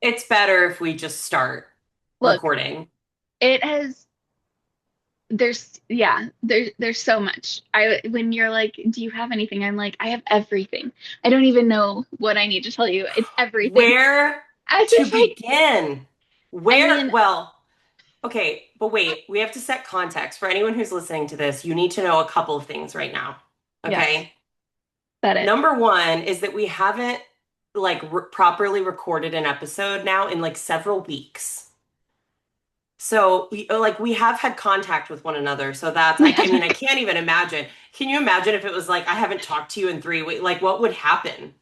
It's better if we just start Look, recording. it has there's so much. I when you're like, do you have anything? I'm like, I have everything. I don't even know what I need to tell you. It's everything. Where As to if I begin? I Where, mean, well, okay, but wait, we have to set context. For anyone who's listening to this, you need to know a couple of things right now. yes, Okay. that it. Number one is that we haven't like properly recorded an episode now in like several weeks. So we have had contact with one another. So I mean, I can't even imagine. Can you imagine if it was like I haven't talked to you in 3 weeks? Like what would happen?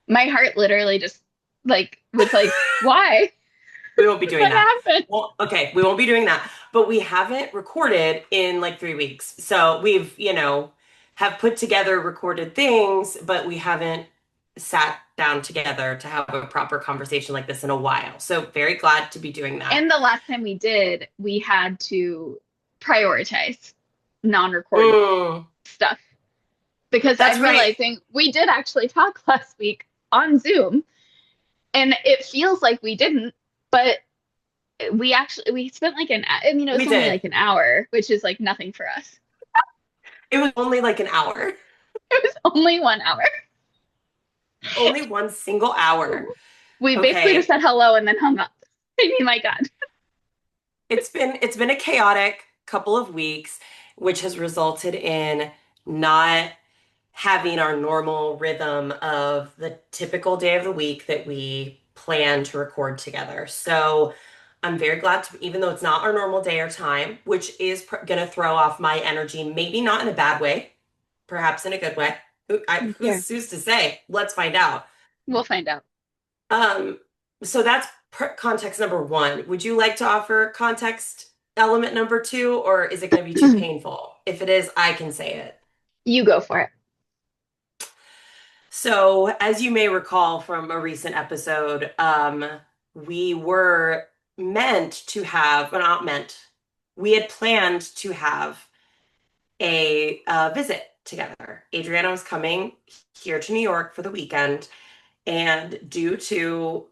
My heart literally just like was like, why? We won't be doing What that. happened? Well, okay, we won't be doing that. But we haven't recorded in like 3 weeks. So we've, have put together recorded things, but we haven't sat down together to have a proper conversation like this in a while. So very glad to be doing that. And the last time we did, we had to prioritize non-record Mm, stuff because that's I'm right. realizing we did actually talk last week on Zoom and it feels like we didn't, but we spent like I mean, it was We only did. like an hour, which is like nothing for us. It was only like an hour. It was only 1 hour. Only one single hour. We basically just Okay. said hello and then hung up. I mean, my God. It's been a chaotic couple of weeks, which has resulted in not having our normal rhythm of the typical day of the week that we plan to record together. So I'm very glad to, even though it's not our normal day or time, which is going to throw off my energy, maybe not in a bad way, perhaps in a good way. Yeah, Who's to say? Let's find out. we'll find out. Um, so that's context number one. Would you like to offer context element number two, or is it going to be too painful? If it is, I can say it. You go for it. So, as you may recall from a recent episode, we were meant to have, well, not meant, we had planned to have a visit together. Adriana was coming here to New York for the weekend, and due to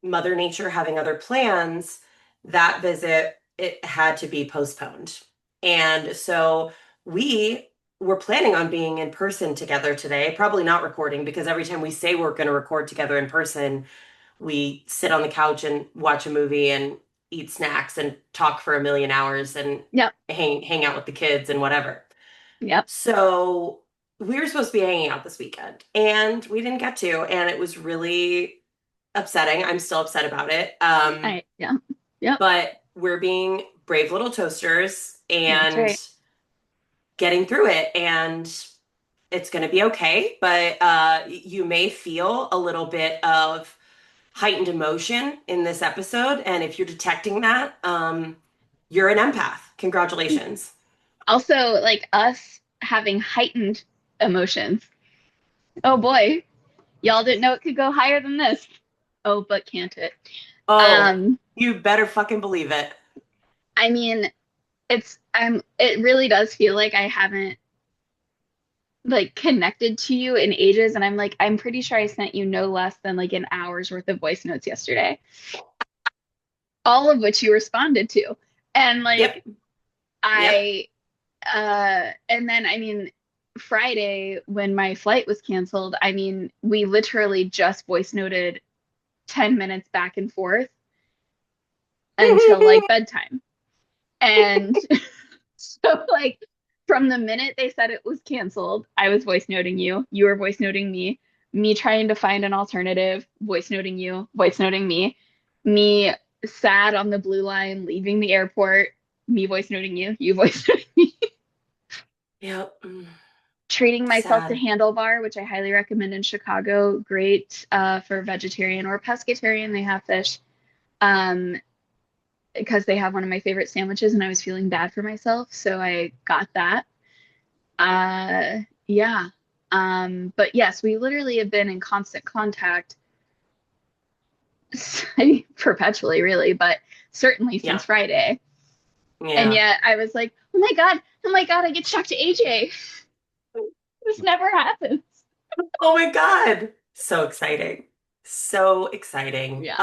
Mother Nature having other plans, that visit it had to be postponed. And so we were planning on being in person together today, probably not recording because every time we say we're going to record together in person, we sit on the couch and watch a movie and eat snacks and talk for a million hours and Yep. hang out with the kids and whatever. Yep. So we were supposed to be hanging out this weekend and we didn't get to, and it was really upsetting. I'm still upset about it. Yeah. Yep. But we're being brave little toasters That's and right. getting through it, and it's going to be okay. But you may feel a little bit of heightened emotion in this episode. And if you're detecting that, you're an empath. Congratulations. Also, like us having heightened emotions. Oh boy, y'all didn't know it could go higher than this. Oh, but can't it? Oh, Um, you better fucking believe it. I mean, it really does feel like I haven't like connected to you in ages, and I'm pretty sure I sent you no less than like an hour's worth of voice notes yesterday, all of which you responded to. And Yep. like Yep. I and then I mean Friday when my flight was canceled, I mean, we literally just voice noted 10 minutes back and forth until like bedtime. And so like from the minute they said it was canceled, I was voice noting you, you were voice noting me trying to find an alternative, voice noting you, voice noting me sad on the blue line leaving the airport, me voice noting you, you voice noting me. Yep. Treating myself to Sad. Handlebar, which I highly recommend in Chicago. Great for vegetarian or pescatarian. They have fish. Um, because they have one of my favorite sandwiches and I was feeling bad for myself. So I got that. Yeah. But yes, we literally have been in constant contact perpetually, really, but certainly Yeah. since Friday. And Yeah. yet I was like, oh my God, I get to talk to AJ. This never happens. Oh my God. So exciting. So exciting. Yeah.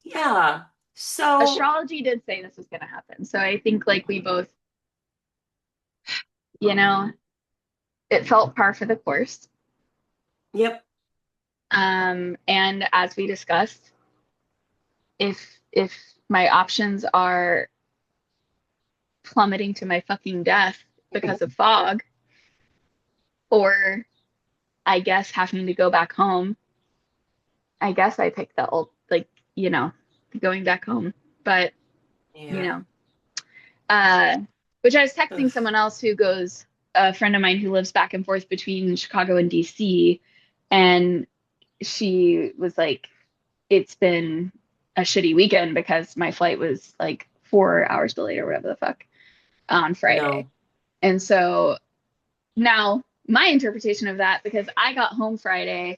Yeah. So, Astrology did say this was going to happen. So I think like we both, you know, it felt par for the course. yep. And as we discussed, if my options are plummeting to my fucking death because of fog, or I guess having to go back home, I guess I picked the old, like, you know, going back home. But, you Yeah. know, uh, which I was Ugh, texting someone else who goes, a friend of mine who lives back and forth between Chicago and DC, and she was like, it's been a shitty weekend because my flight was like 4 hours delayed or whatever the fuck on Friday. no. And so now my interpretation of that, because I got home Friday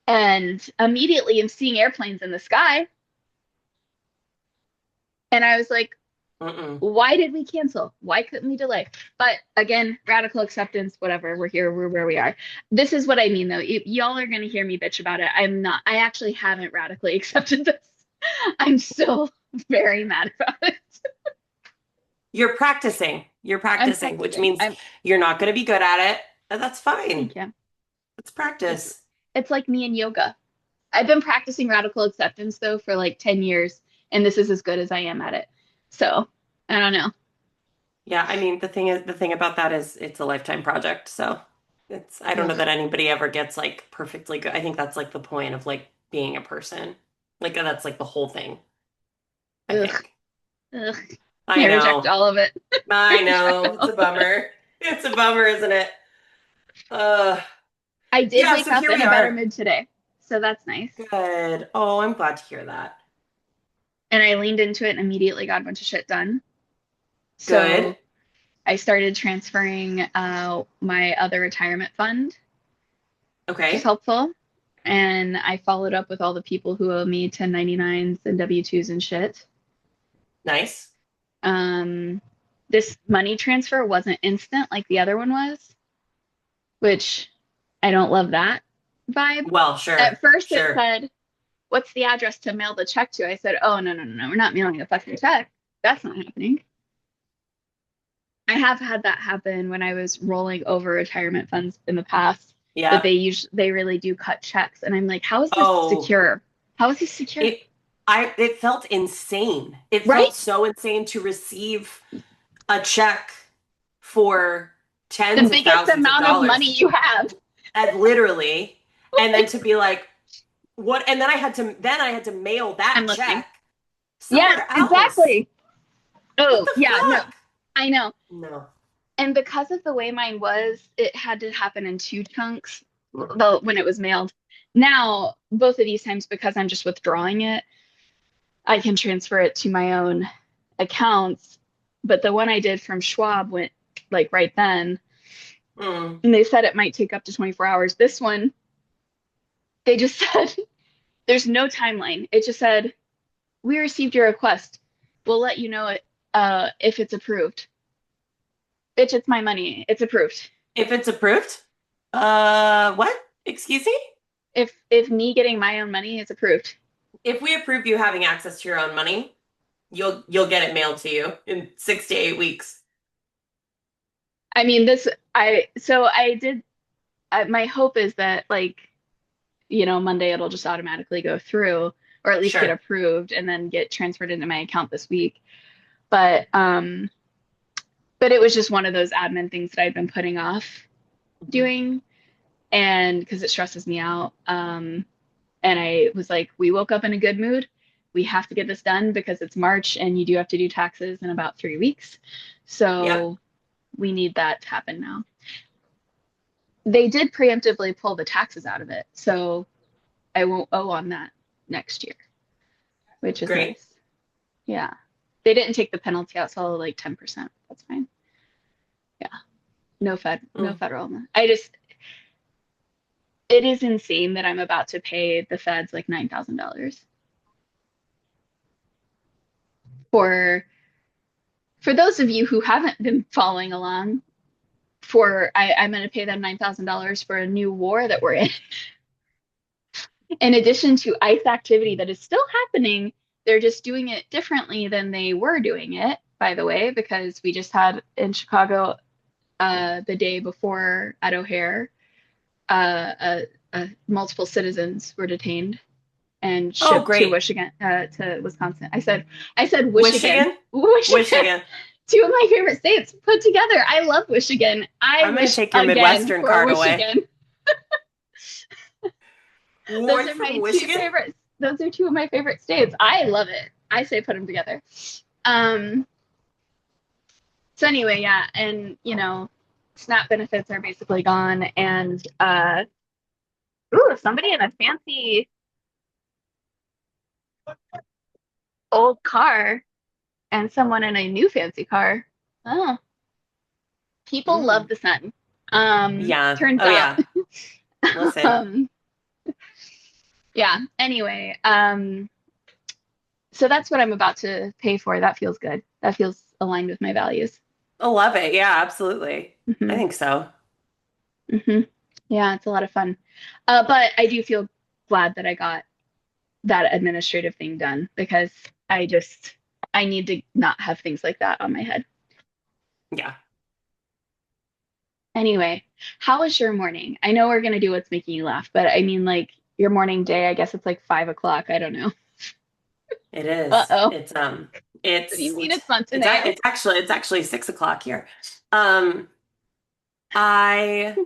and immediately am seeing airplanes in the sky, and I was like, Mm-mm. why did we cancel? Why couldn't we delay? But again, radical acceptance, whatever. We're here, we're where we are. This is what I mean, though. Y'all are going to hear me bitch about it. I'm not, I actually haven't radically accepted this. I'm still very mad about it. You're practicing. You're I'm practicing, which practicing. means you're not going to be good at it. And that's Thank fine. you. It's It's, practice. it's like me in yoga. I've been practicing radical acceptance though for like 10 years, and this is as good as I am at it. So I don't know. Yeah, I mean, the thing about that is it's a lifetime project. So I don't know Ugh, that anybody ever gets like perfectly good. I think that's like the point of like being a person. Like that's like the whole thing, I ugh, think. ugh. I I reject know. all of it. I I reject know. It's all a of it. bummer. It's a bummer, isn't it? Uh, I did yeah, wake so up here in we a better are. mood today, so that's nice. Good. Oh, I'm glad to hear that. And I leaned into it and immediately got a bunch of shit done. Good. So I started transferring my other retirement fund, which is Okay. helpful. And I followed up with all the people who owe me 1099s and W-2s and shit. Nice. Um, this money transfer wasn't instant like the other one was, which I don't love that vibe. Well, At sure. first, it Sure. said, "What's the address to mail the check to?" I said, "Oh, no, no, no, no, we're not mailing a fucking check. That's not happening." I have had that happen when I was rolling over retirement funds in the past, that Yeah. they really do cut checks. And I'm like, how is this Oh, secure? How is this secure? it it felt insane. It Right? felt so insane to receive a check for The tens of biggest thousands of amount of money dollars you have. and literally and then Like, to be like what and then I had to mail that I'm listening. check Yes, somewhere else. exactly. What Oh, the yeah, no, fuck? I know. No. And because of the way mine was, it had to happen in two chunks, the, when it was mailed. Now, both of these times, because I'm just withdrawing it, I can transfer it to my own accounts. But the one I did from Schwab went like right then, Mm. and they said it might take up to 24 hours. This one, they just said there's no timeline. It just said, "We received your request. We'll let you know it if it's approved." Bitch, it's my money. It's approved. If it's approved? What? Excuse me? If me getting my own money is approved. If we approve you having access to your own money, you'll get it mailed to you in 6 to 8 weeks. I mean, this I so I did. My hope is that like, Monday it'll just automatically go through, or at least get Sure. approved and then get transferred into my account this week. But but it was just one of those admin things that I've been putting off Mhm. doing, and because it stresses me out. And I was like, we woke up in a good mood. We have to get this done because it's March and you do have to do taxes in about 3 weeks. Yep. So we need that to happen now. They did preemptively pull the taxes out of it, so I won't owe on that next year, which is Great. nice. Yeah. They didn't take the penalty out, so I'll owe like 10%. That's fine. Yeah. No Mm. federal. I just, it is insane that I'm about to pay the feds like $9,000 for those of you who haven't been following along. I'm going to pay them $9,000 for a new war that we're in. in addition to ice activity that is still happening, they're just doing it differently than they were doing it, by the way, because we just had in Chicago the day before at O'Hare, multiple citizens were detained and Oh, shipped to great. Michigan, to Wisconsin. I said Wishigan, Michigan? Wishigan. Michigan. Two of my favorite states put together. I love Wishigan. I I'm going to wish take your again Midwestern for card away. Wishigan. Those One are from my two Michigan? favorites. Those are two of my favorite states. I love it. I say put them together. Um, so anyway, yeah, and SNAP benefits are basically gone, and ooh, somebody in a fancy old car and someone in a new fancy car. Oh, people love Mm. the sun. Yeah. Turns Oh, out. yeah. Listen, um, yeah. Anyway, so that's what I'm about to pay for. That feels good. That feels aligned with my values. I love it. Yeah, absolutely. I Hmm. think so. Hmm. Yeah, it's a lot of fun. But I do feel glad that I got that administrative thing done because I just I need to not have things like that on my head. Yeah. Anyway, how was your morning? I know we're gonna do what's making you laugh, but I mean like your morning day, I guess it's like 5 o'clock. I don't know. It is. Uh-oh. What do It's you mean it's not 10 a.m.? it's actually 6 o'clock here. Um, I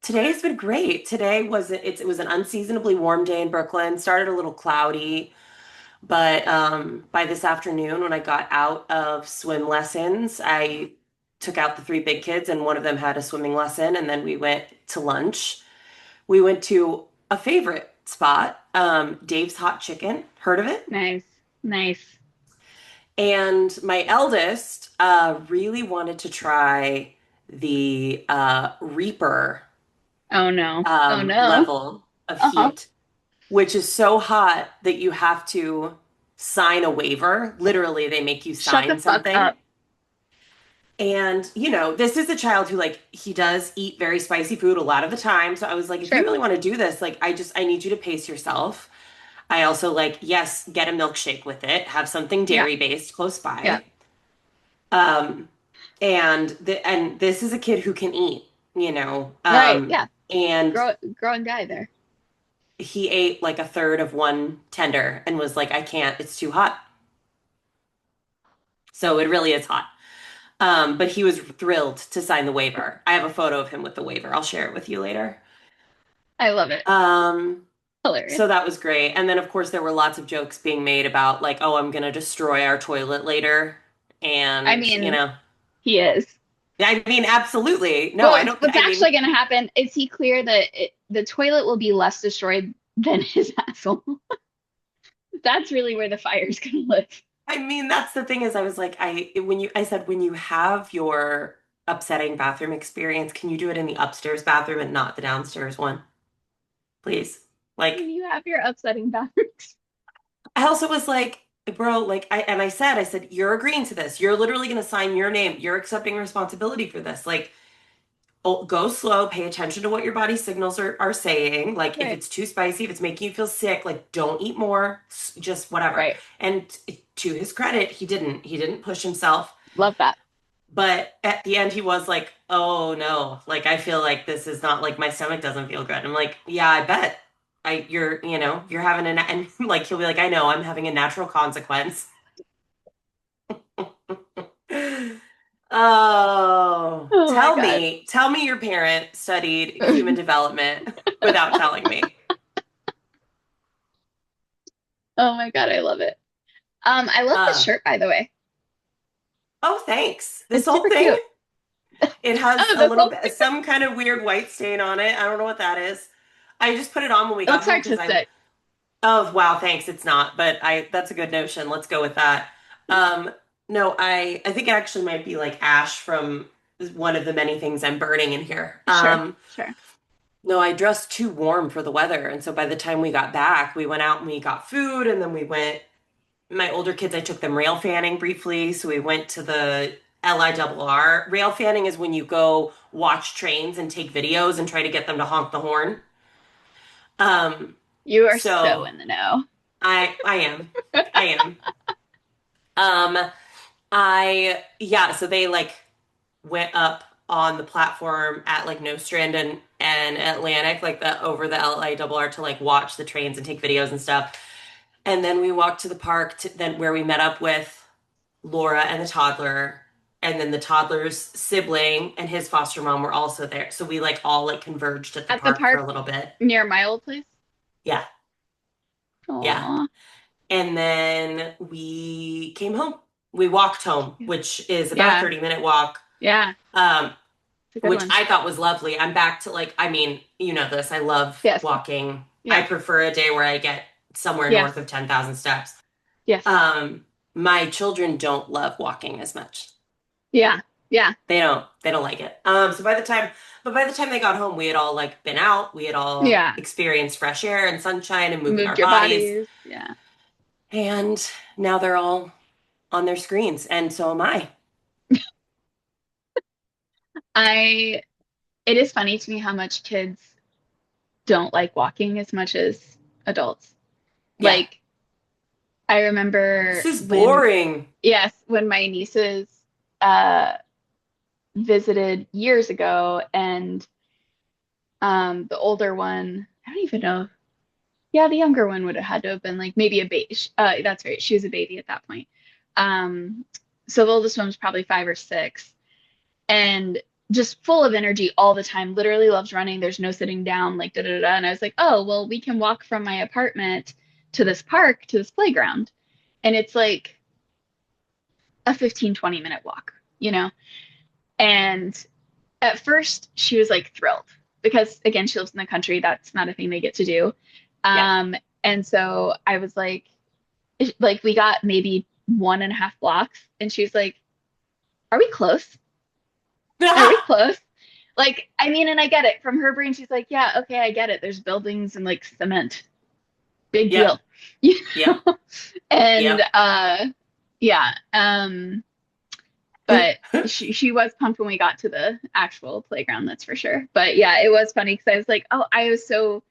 Today's been great. It was an unseasonably warm day in Brooklyn. Started a little cloudy, but by this afternoon when I got out of swim lessons, I took out the three big kids and one of them had a swimming lesson, and then we went to lunch. We went to a favorite spot, Dave's Hot Chicken. Heard of it? Nice. Nice. And my eldest really wanted to try the Reaper Oh no. Oh no. level of Uh-huh. heat, which is so hot that you have to sign a waiver. Literally, they make you Shut the sign fuck something. up. And, this is a child who, like, he does eat very spicy food a lot of the time. So I was like, if you Sure. really want to do this, like, I need you to pace yourself. I also like, yes, get a milkshake with it, have something Yeah. dairy based close Yeah. by. Um, and this is a kid who can eat, you know. Right. Yeah. And Growing guy there. he ate like a third of one tender and was like, I can't, it's too hot. So it really is hot. But he was thrilled to sign the waiver. I have a photo of him with the waiver. I'll share it with you later. I love it. Um, Hilarious. so that was great. And then, of course, there were lots of jokes being made about, like, oh, I'm gonna destroy our toilet later. I And, mean, he is. I mean, absolutely. No, Well, I don't, what's I mean, actually going to happen is he clear that the toilet will be less destroyed than his asshole. That's really where the fire is going to live. I mean, that's the thing is I was like, I said, when you have your upsetting bathroom experience, can you do it in the upstairs bathroom and not the downstairs one? Please. When Like, you have your upsetting bathrooms. I also was like, bro, like I said, you're agreeing to this. You're literally gonna sign your name. You're accepting responsibility for this. Like, oh, go slow, pay attention to what your body signals are saying. Like, if Right. it's too spicy, if it's making you feel sick, like, don't eat more, just whatever. Right. And to his credit, he didn't push himself. Love that. But at the end, he was like, "Oh no, like I feel like this is not like my stomach doesn't feel good." I'm like, "Yeah, I bet. You're having and like he'll be like, "I know, I'm having a natural consequence." Oh, Oh my God. tell me your parent studied human development without telling me. Oh my God. I love it. I love this Um, shirt, by the way. oh, thanks. This It's whole super thing, cute. it has Oh, a this little whole bit, some kind of weird white stain on it. I don't know what that is. I just put it on when we it got looks home because artistic. oh, wow, thanks. It's not, but I that's a good notion. Let's go with that. Um, no, I think it actually might be like ash from one of the many things I'm burning in here. Sure. Sure. No, I dressed too warm for the weather, and so by the time we got back, we went out and we got food, and then we went. My older kids, I took them rail fanning briefly, so we went to the LIRR. Rail fanning is when you go watch trains and take videos and try to get them to honk the horn. Um, You are so So in the know. I am. I am. Um, so they like went up on the platform at like Nostrand and Atlantic, like the over the LA double R to like watch the trains and take videos and stuff. And then we walked to the park then where we met up with Laura and the toddler. And then the toddler's sibling and his foster mom were also there. So we like all like converged at the At the park for park a little bit. near my old place. Yeah. Yeah. Aw. And then we came home. We walked home, which is about a Yeah. 30-minute walk. Yeah. Um, It's a good which one. I thought was lovely. I'm back to like, I mean, you know this. I love Yes. walking. I Yeah. prefer a day where I get somewhere Yes. north of 10,000 steps. Yes. My children don't love walking as much. Yeah. Yeah. They don't like it. But by the time they got home, we had all like been out. We had all Yeah. experienced fresh air and sunshine and moving Moved our your bodies. bodies. Yeah. And now they're all on their screens, and so am I. I it is funny to me how much kids don't like walking as much as adults. Yeah. Like I This remember is when boring. yes, when my nieces uh visited years ago and the older one, I don't even know. Yeah, the younger one would have had to have been like maybe a baby. That's right. She was a baby at that point. Um, so the oldest one was probably 5 or 6 and just full of energy all the time, literally loves running. There's no sitting down, like da da da. And I was like, oh, well, we can walk from my apartment to this park, to this playground. And it's like a 15-20 minute walk, you know? And at first she was like thrilled because again, she lives in the country. That's not a thing they get to do. Yeah. Um, and so I was like we got maybe 1.5 blocks, and she was like, "Are we close? Are we close?" Like, I mean, and I get it from her brain. She's like, "Yeah, okay, I get it. There's buildings and like cement, big Yep. deal." You Yep. know? And Yep. yeah, but she was pumped when we got to the actual playground, that's for sure. But yeah, it was funny because I was like, oh, I was so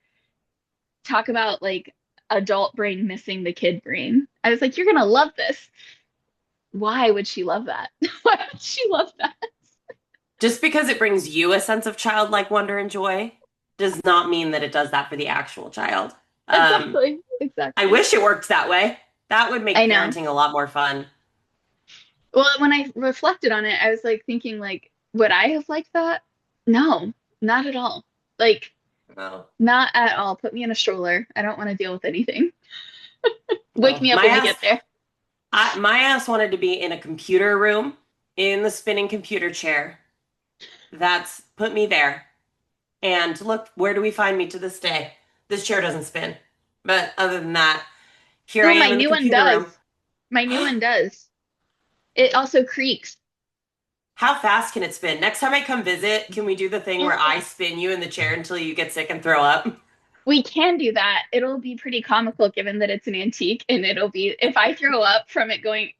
talk about like adult brain missing the kid brain. I was like, you're gonna love this. Why would she love that? Why would she love that? Just because it brings you a sense of childlike wonder and joy does not mean that it does that for the actual child. Um, Exactly. I Exactly. wish it worked that way. That would I make know. parenting a lot more fun. Well, when I reflected on it, I was like thinking like, would I have liked that? No, not at all. Like, No. not at all. Put me in a stroller. I don't want to deal with anything. Wake No. me up when we get there. My ass wanted to be in a computer room in the spinning computer chair. That's put me there. And look, where do we find me to this day? This chair doesn't spin. But other than that, here I Oh, am my in the new one computer does. room. My new one does. It also creaks. How fast can it spin? Next time I come visit, can we do the thing where I Yes. spin you in the chair until you get sick and throw up? We can do that. It'll be pretty comical given that it's an antique, and it'll be if I throw up from it going,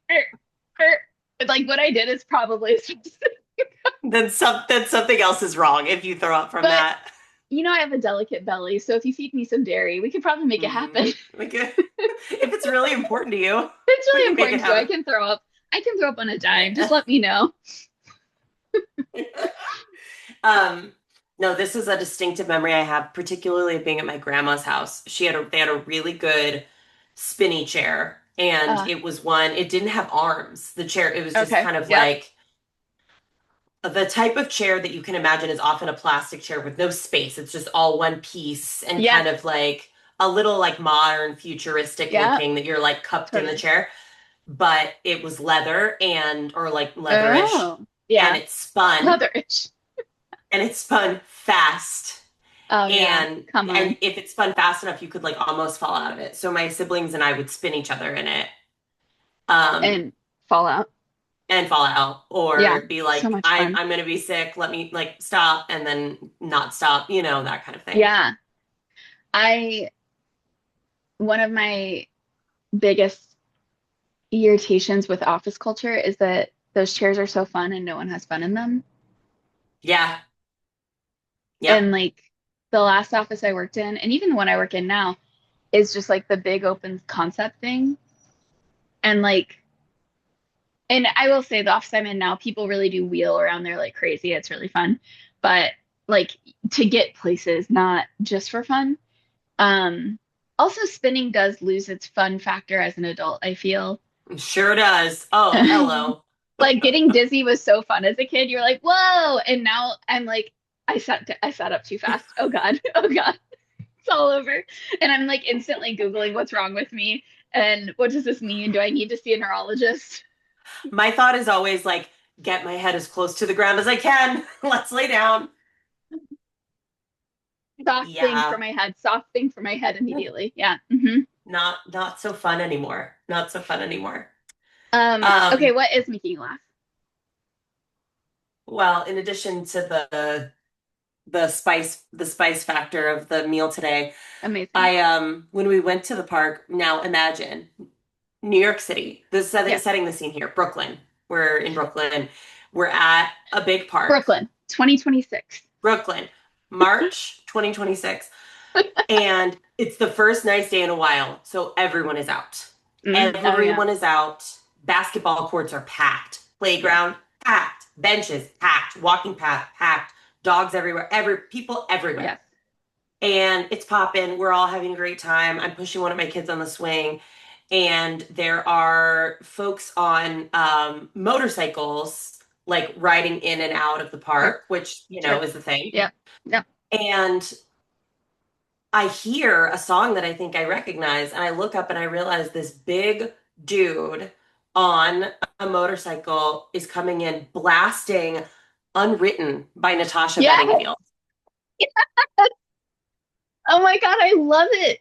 like what I did is probably, Then something else is wrong if you throw up from but that. I have a delicate belly, so if you feed me some dairy, we could probably make it happen. We could, if it's really important to you, It's we really can make it important to you. I happen. can throw up. I can throw up on a dime. Just let me know. Um, no, this is a distinctive memory I have, particularly of being at my grandma's house. They had a really good spinny chair, and Uh, it didn't have arms. The chair, it was just okay. kind of Yep. like the type of chair that you can imagine is often a plastic chair with no space. It's just all one piece and Yep. kind of like a little like modern futuristic Yep. looking that you're like cupped in the Totally. chair, but it was leather and or like leatherish Oh, and yeah. Leatherish. it spun fast. Oh, yeah. Come And on. if it spun fast enough, you could like almost fall out of it. So my siblings and I would spin each other in it. Um, And Fallout. and fall out Yeah. or be So like much fun. I'm gonna be sick, let me like stop and then not stop, that kind of thing. Yeah. I, one of my biggest irritations with office culture is that those chairs are so fun and no one has fun in them. Yeah. Yep. And like the last office I worked in, and even the one I work in now, is just like the big open concept thing. And like, and I will say the office I'm in now, people really do wheel around there like crazy. It's really fun. But like to get places, not just for fun. Um, Also spinning does lose its fun factor as an adult, I feel. Sure does. Oh, hello. Like getting dizzy was so fun as a kid. You're like, whoa. And now I'm like, I sat up too fast. Oh God. Oh God. It's all over. And I'm like instantly Googling what's wrong with me and what does this mean? Do I need to see a neurologist? My thought is always like, get my head as close to the ground as I can. Let's lay down. Soft thing for Yeah. my head, soft thing for my head immediately. Yeah. Hmm. Not so fun anymore. Not so fun anymore. Okay, Um, what is making you laugh? well, in addition to the spice factor of the meal today, Amazing. I when we went to the park, now imagine New York City. This Yeah. setting the scene here, Brooklyn. We're in Brooklyn. We're at a big park. Brooklyn, 2026. Brooklyn, March 2026. And it's the first nice day in a while, so everyone is out. Oh yeah. Everyone is out. Basketball courts are packed. Yes. Playground packed. Benches packed. Walking path packed. Dogs everywhere. People everywhere. Yes. And it's popping. We're all having a great time. I'm pushing one of my kids on the swing, and there are folks on motorcycles like riding in and out of the Park. park, which Sure. is the thing. Yep. Yep. And I hear a song that I think I recognize, and I look up and I realize this big dude on a motorcycle is coming in blasting Unwritten by Natasha Yes. Bedingfield. Oh my God, I love it.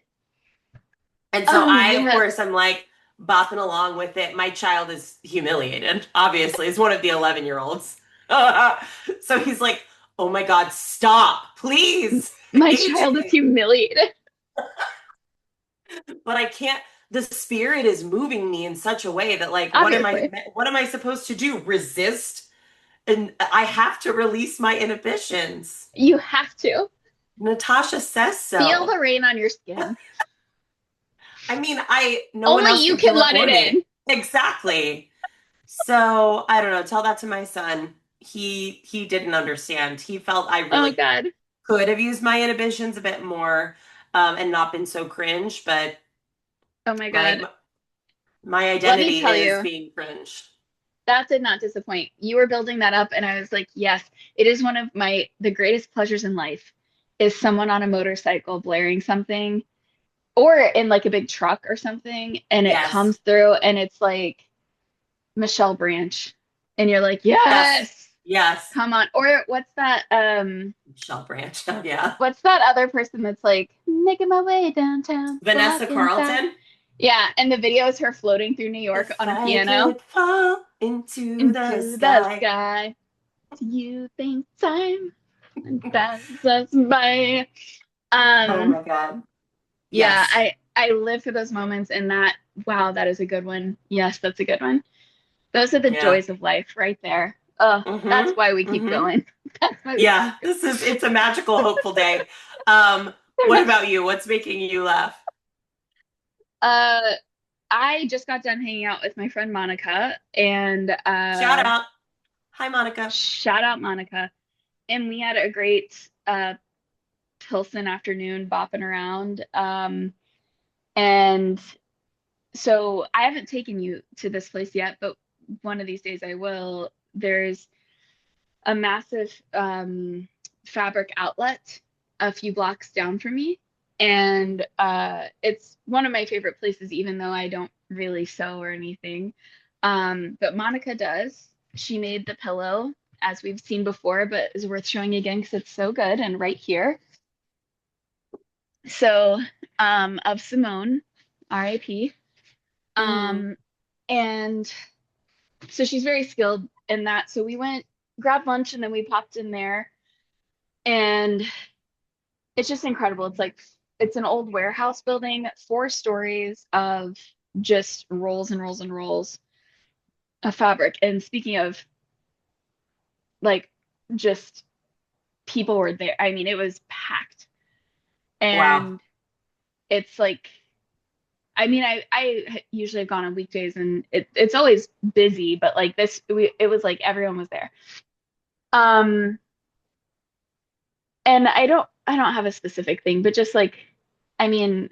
And so Oh I, of yes. course, I'm like bopping along with it. My child is humiliated, obviously. He's one of the 11-year-olds. So he's like, oh my God, stop, please, My child is AJ. humiliated. But I can't, the spirit is moving me in such a way that like Obviously. what am I supposed to do? Resist? And I have to release my inhibitions. You have to Natasha says feel so. the rain on your skin. I mean, I no one Only else you can can feel it let for it me. in. Exactly. So I don't know. Tell that to my son. He didn't understand. He felt I Oh really God. could have used my inhibitions a bit more, and not been so cringe. But Oh my my God. my Let me identity tell is you, being cringe. that did not disappoint. You were building that up, and I was like, yes, it is one of the greatest pleasures in life is someone on a motorcycle blaring something or in like a big truck or something, and it Yes. comes through and it's like Michelle Branch. And you're like, Yes. yes, Yes. come on. Or Shell Branch. Yeah. what's that other person that's like making my way downtown, Vanessa walking fast? Carlton. Yeah, and the video is her floating through New York If on a I piano could fall into the into the sky. sky. Do you think time passes us by? Oh Um, my God. yeah, Yes. I live for those moments and that wow, that is a good one. Yes, that's a good one. Those are the Yeah. joys of life right there. That's why we Mm-hmm. keep Mm-hmm. going. That's why we keep Yeah. It's a magical, hopeful day. What going. about you? What's making you laugh? Uh, I just got done hanging out with my friend Monica and Shout out. Hi, Monica. shout out Monica. And we had a great Pilsen afternoon bopping around. And so I haven't taken you to this place yet, but one of these days I will. There's a massive fabric outlet a few blocks down from me. And it's one of my favorite places, even though I don't really sew or anything. But Monica does. She made the pillow, as we've seen before, but is worth showing again because it's so good and right here. So, of Simone, RIP. Mm. Um, and so she's very skilled in that. So we went, grabbed lunch, and then we popped in there. And it's just incredible. It's like it's an old warehouse building, 4 stories of just rolls and rolls and rolls of fabric. And speaking of like just people were there. I mean, it was packed. Wow. And it's like, I mean, I usually have gone on weekdays and it's always busy, but like it was like everyone was there. Um, and I don't have a specific thing, but just like, I mean,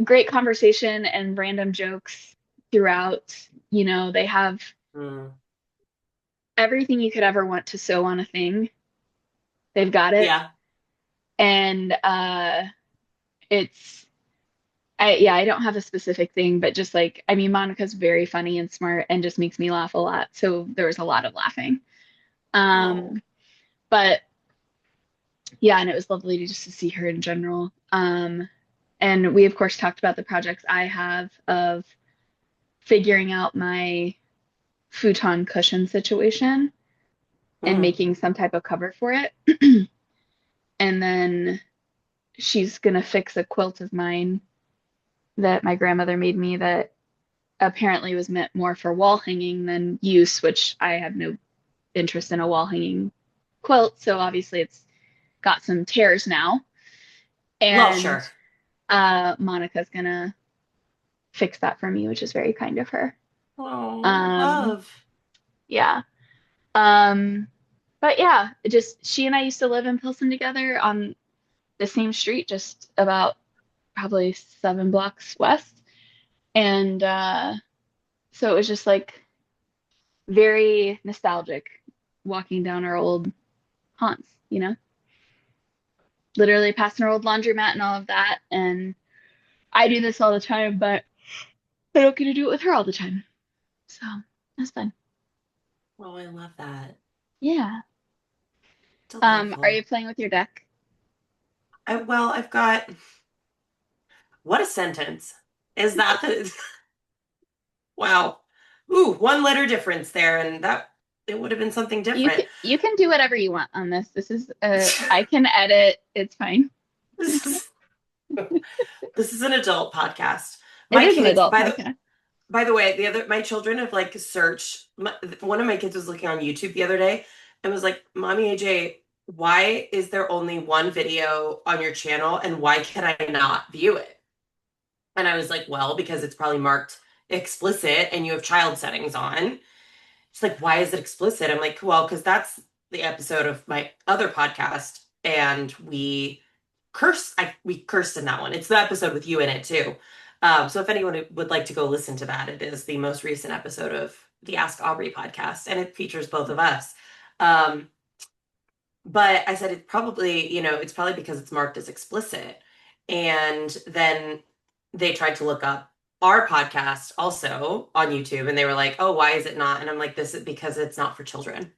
great conversation and random jokes throughout. You know, they have Mm. everything you could ever want to sew on a thing. They've got it. Yeah. And it's yeah, I don't have a specific thing, but just like, I mean, Monica's very funny and smart and just makes me laugh a lot. So there was a lot of laughing. Oh. Um, but yeah, and it was lovely to just to see her in general. And we of course talked about the projects I have of figuring out my futon cushion situation and Mm. making some type of cover for it. And then she's gonna fix a quilt of mine that my grandmother made me that apparently was meant more for wall hanging than use, which I have no interest in a wall hanging quilt. So obviously it's got some tears now. Well, And sure. Monica's gonna fix that for me, which is very kind of her. Oh, Um, love. yeah. Um, but yeah, just she and I used to live in Pilsen together on the same street, just about probably 7 blocks west. And so it was just like very nostalgic walking down our old haunts, you know, literally passing our old laundromat and all of that. And I do this all the time, but I don't get to do it with her all the time. So that's fun. Oh, I love that. Yeah. Are you Delightful. playing with your deck? I've got, what a sentence. Is that the, wow. Ooh, one letter difference there, and that it would have been something different. You can do whatever you want on this. This is I can edit. It's fine. This is this is an adult podcast. It My is an kids, adult podcast. by the way, my children have like searched. One of my kids was looking on YouTube the other day and was like, "Mommy AJ, why is there only one video on your channel, and why can I not view it?" And I was like, "Well, because it's probably marked explicit, and you have child settings on." She's like, "Why is it explicit?" I'm like, "Well, because that's the episode of my other podcast, and we cursed in that one. It's the episode with you in it too. So if anyone would like to go listen to that, it is the most recent episode of the Ask Aubrey podcast, and it features both of us. Um, but I said it's probably because it's marked as explicit. And then they tried to look up our podcast also on YouTube, and they were like, "Oh, why is it not?" And I'm like, "This is because it's not for children.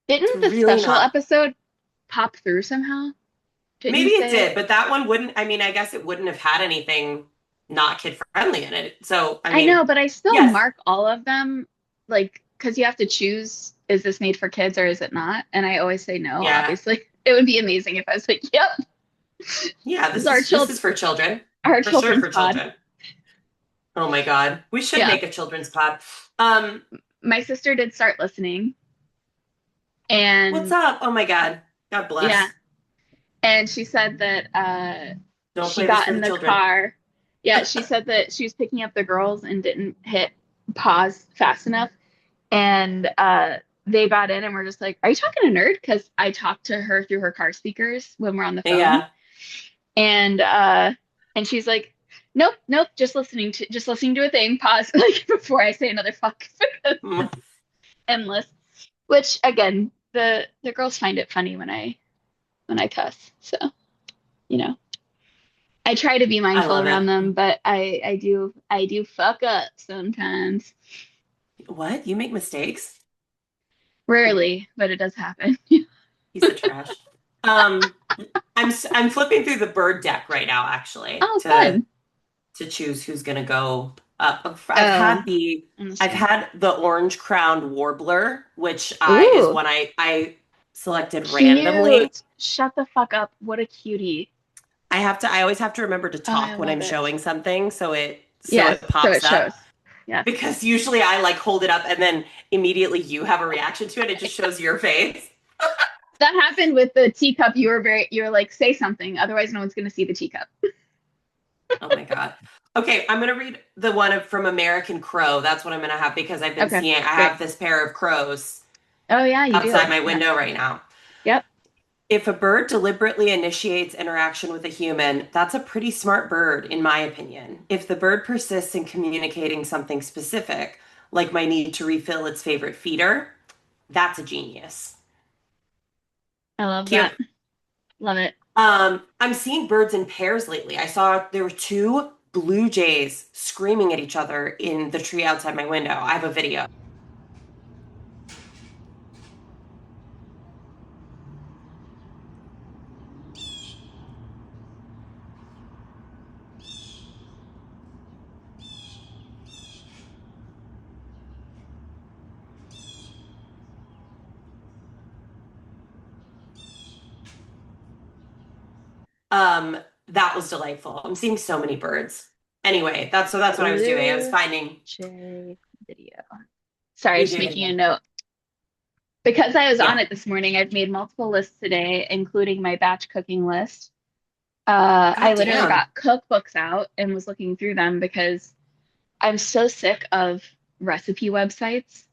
It's Didn't the really special not." episode pop through somehow? Didn't you Maybe it say? did, but that one wouldn't. I mean, I guess it wouldn't have had anything not kid friendly in it. So, I I mean, know, but I still yes, mark all of them, like, because you have to choose, is this made for kids or is it not? And I always say no, yeah, obviously. It would be amazing if I was like, yep, yeah. this is This is for children, our for sure, children's for pod. children. Oh my God, we should Yeah. make a children's pod. Um, My sister did start listening, what's and up? Oh my God, God yeah, bless. and she said that Don't she play this got for in the the children. car. Yeah, she said that she was picking up the girls and didn't hit pause fast enough. And they got in and were just like, "Are you talking to Nerd?" Because I talked to her through her car speakers when we're on the phone. Yeah. And she's like, "Nope, nope, just listening to a thing. Pause like before I say another fuck because Mm, it's endless." Which again, the girls find it funny when I cuss. So, you know. I try to be I mindful love it. around them, but I do fuck up sometimes. What? You make mistakes? Rarely, but it does happen. Piece of trash. Um, I'm flipping through the bird deck right now, actually, Oh, fun. to choose who's going to go up. Oh, on the I've screen. had the orange crowned warbler, which I is Ooh, one I selected randomly. cute. Shut the fuck up. What a cutie. I always have to remember to Oh, I talk when love I'm it. showing something so Yes, it so it pops up, shows. Yes. because usually I like hold it up and then immediately you have a reaction to it. It just shows your face. That happened with the teacup. You were like, say something, otherwise no one's gonna see the teacup. Oh my God. Okay, I'm gonna read the one from American Crow. That's what I'm gonna have because I've been Okay, seeing, I great. have this pair of crows Oh yeah, you outside do. my Yeah. window right now. Yep. If a bird deliberately initiates interaction with a human, that's a pretty smart bird, in my opinion. If the bird persists in communicating something specific, like my need to refill its favorite feeder, that's a genius. I love Cute. that. Love it. I'm seeing birds in pairs lately. I saw there were two blue jays screaming at each other in the tree outside my window. I have a video. Um, that was delightful. I'm seeing so many birds. Anyway, that's what I was doing. I was Blue finding Jay video. Sorry, Blue just Jay making a video. note. Because I was on Yeah. it this morning, I've made multiple lists today, including my batch cooking list. I God literally damn. got cookbooks out and was looking through them because I'm so sick of recipe websites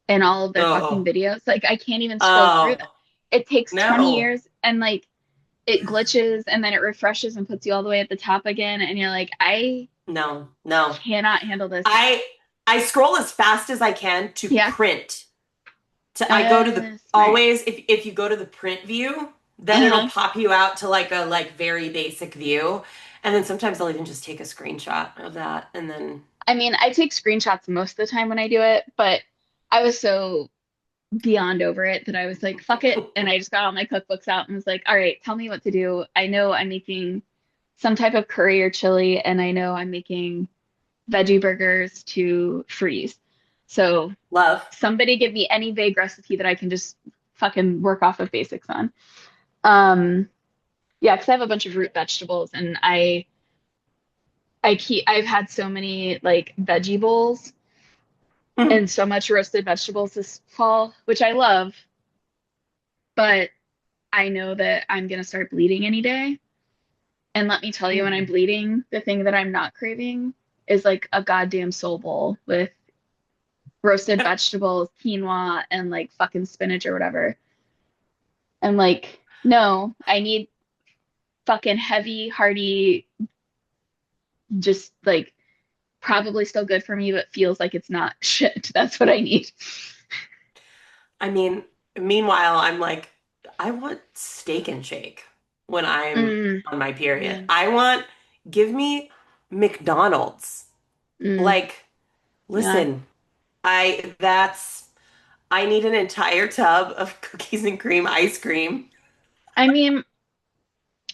and all of their fucking Oh. videos. Like, I can't even scroll through them. Oh. It takes 20 No. years and like it glitches and then it refreshes and puts you all the way at the top again. And you're like, I No. No. cannot handle this. I I scroll as fast as I can to Yeah. print. I go to the Smart. always if you go to the print view, then it'll Uh-huh. pop you out to like a like very basic view. And then sometimes I'll even just take a screenshot of that and then I mean, I take screenshots most of the time when I do it, but I was so beyond over it that I was like, fuck it. And I just got all my cookbooks out and was like, all right, tell me what to do. I know I'm making some type of curry or chili, and I know I'm making veggie burgers to freeze. So love. somebody give me any vague recipe that I can just fucking work off of basics on. Um, yeah, because I have a bunch of root vegetables and I've had so many like veggie bowls and so much roasted vegetables this fall, which I love, but I know that I'm gonna start bleeding any day. And let me tell you, when I'm bleeding, the thing that I'm not craving is like a goddamn soul bowl with roasted vegetables, quinoa, and like fucking spinach or whatever. I'm like, no, I need fucking heavy, hearty, just like probably still good for me, but feels like it's not shit. That's what I need. I mean, meanwhile, I'm like, I want steak and shake when I'm Mm, on my period. mm, Give me McDonald's. mm, Like, yeah. listen, I need an entire tub of cookies and cream ice cream. I mean,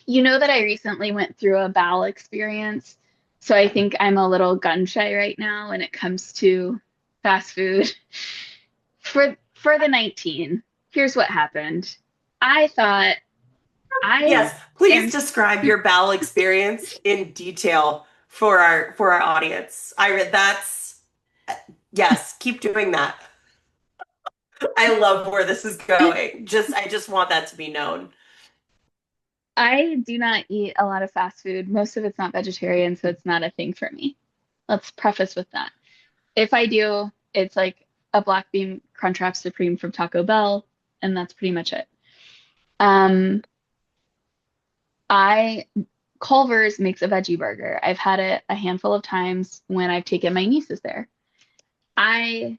you know that I recently went through a bowel experience, so I think I'm a little gun shy right now when it comes to fast food. For the 19, here's what happened. I thought I Yes, please am describe your bowel experience in detail for our audience. That's yes, keep doing that. I love where this is going. I just want that to be known. I do not eat a lot of fast food. Most of it's not vegetarian, so it's not a thing for me. Let's preface with that. If I do, it's like a black bean Crunchwrap Supreme from Taco Bell, and that's pretty much it. Um, I Culver's makes a veggie burger. I've had it a handful of times when I've taken my nieces there. I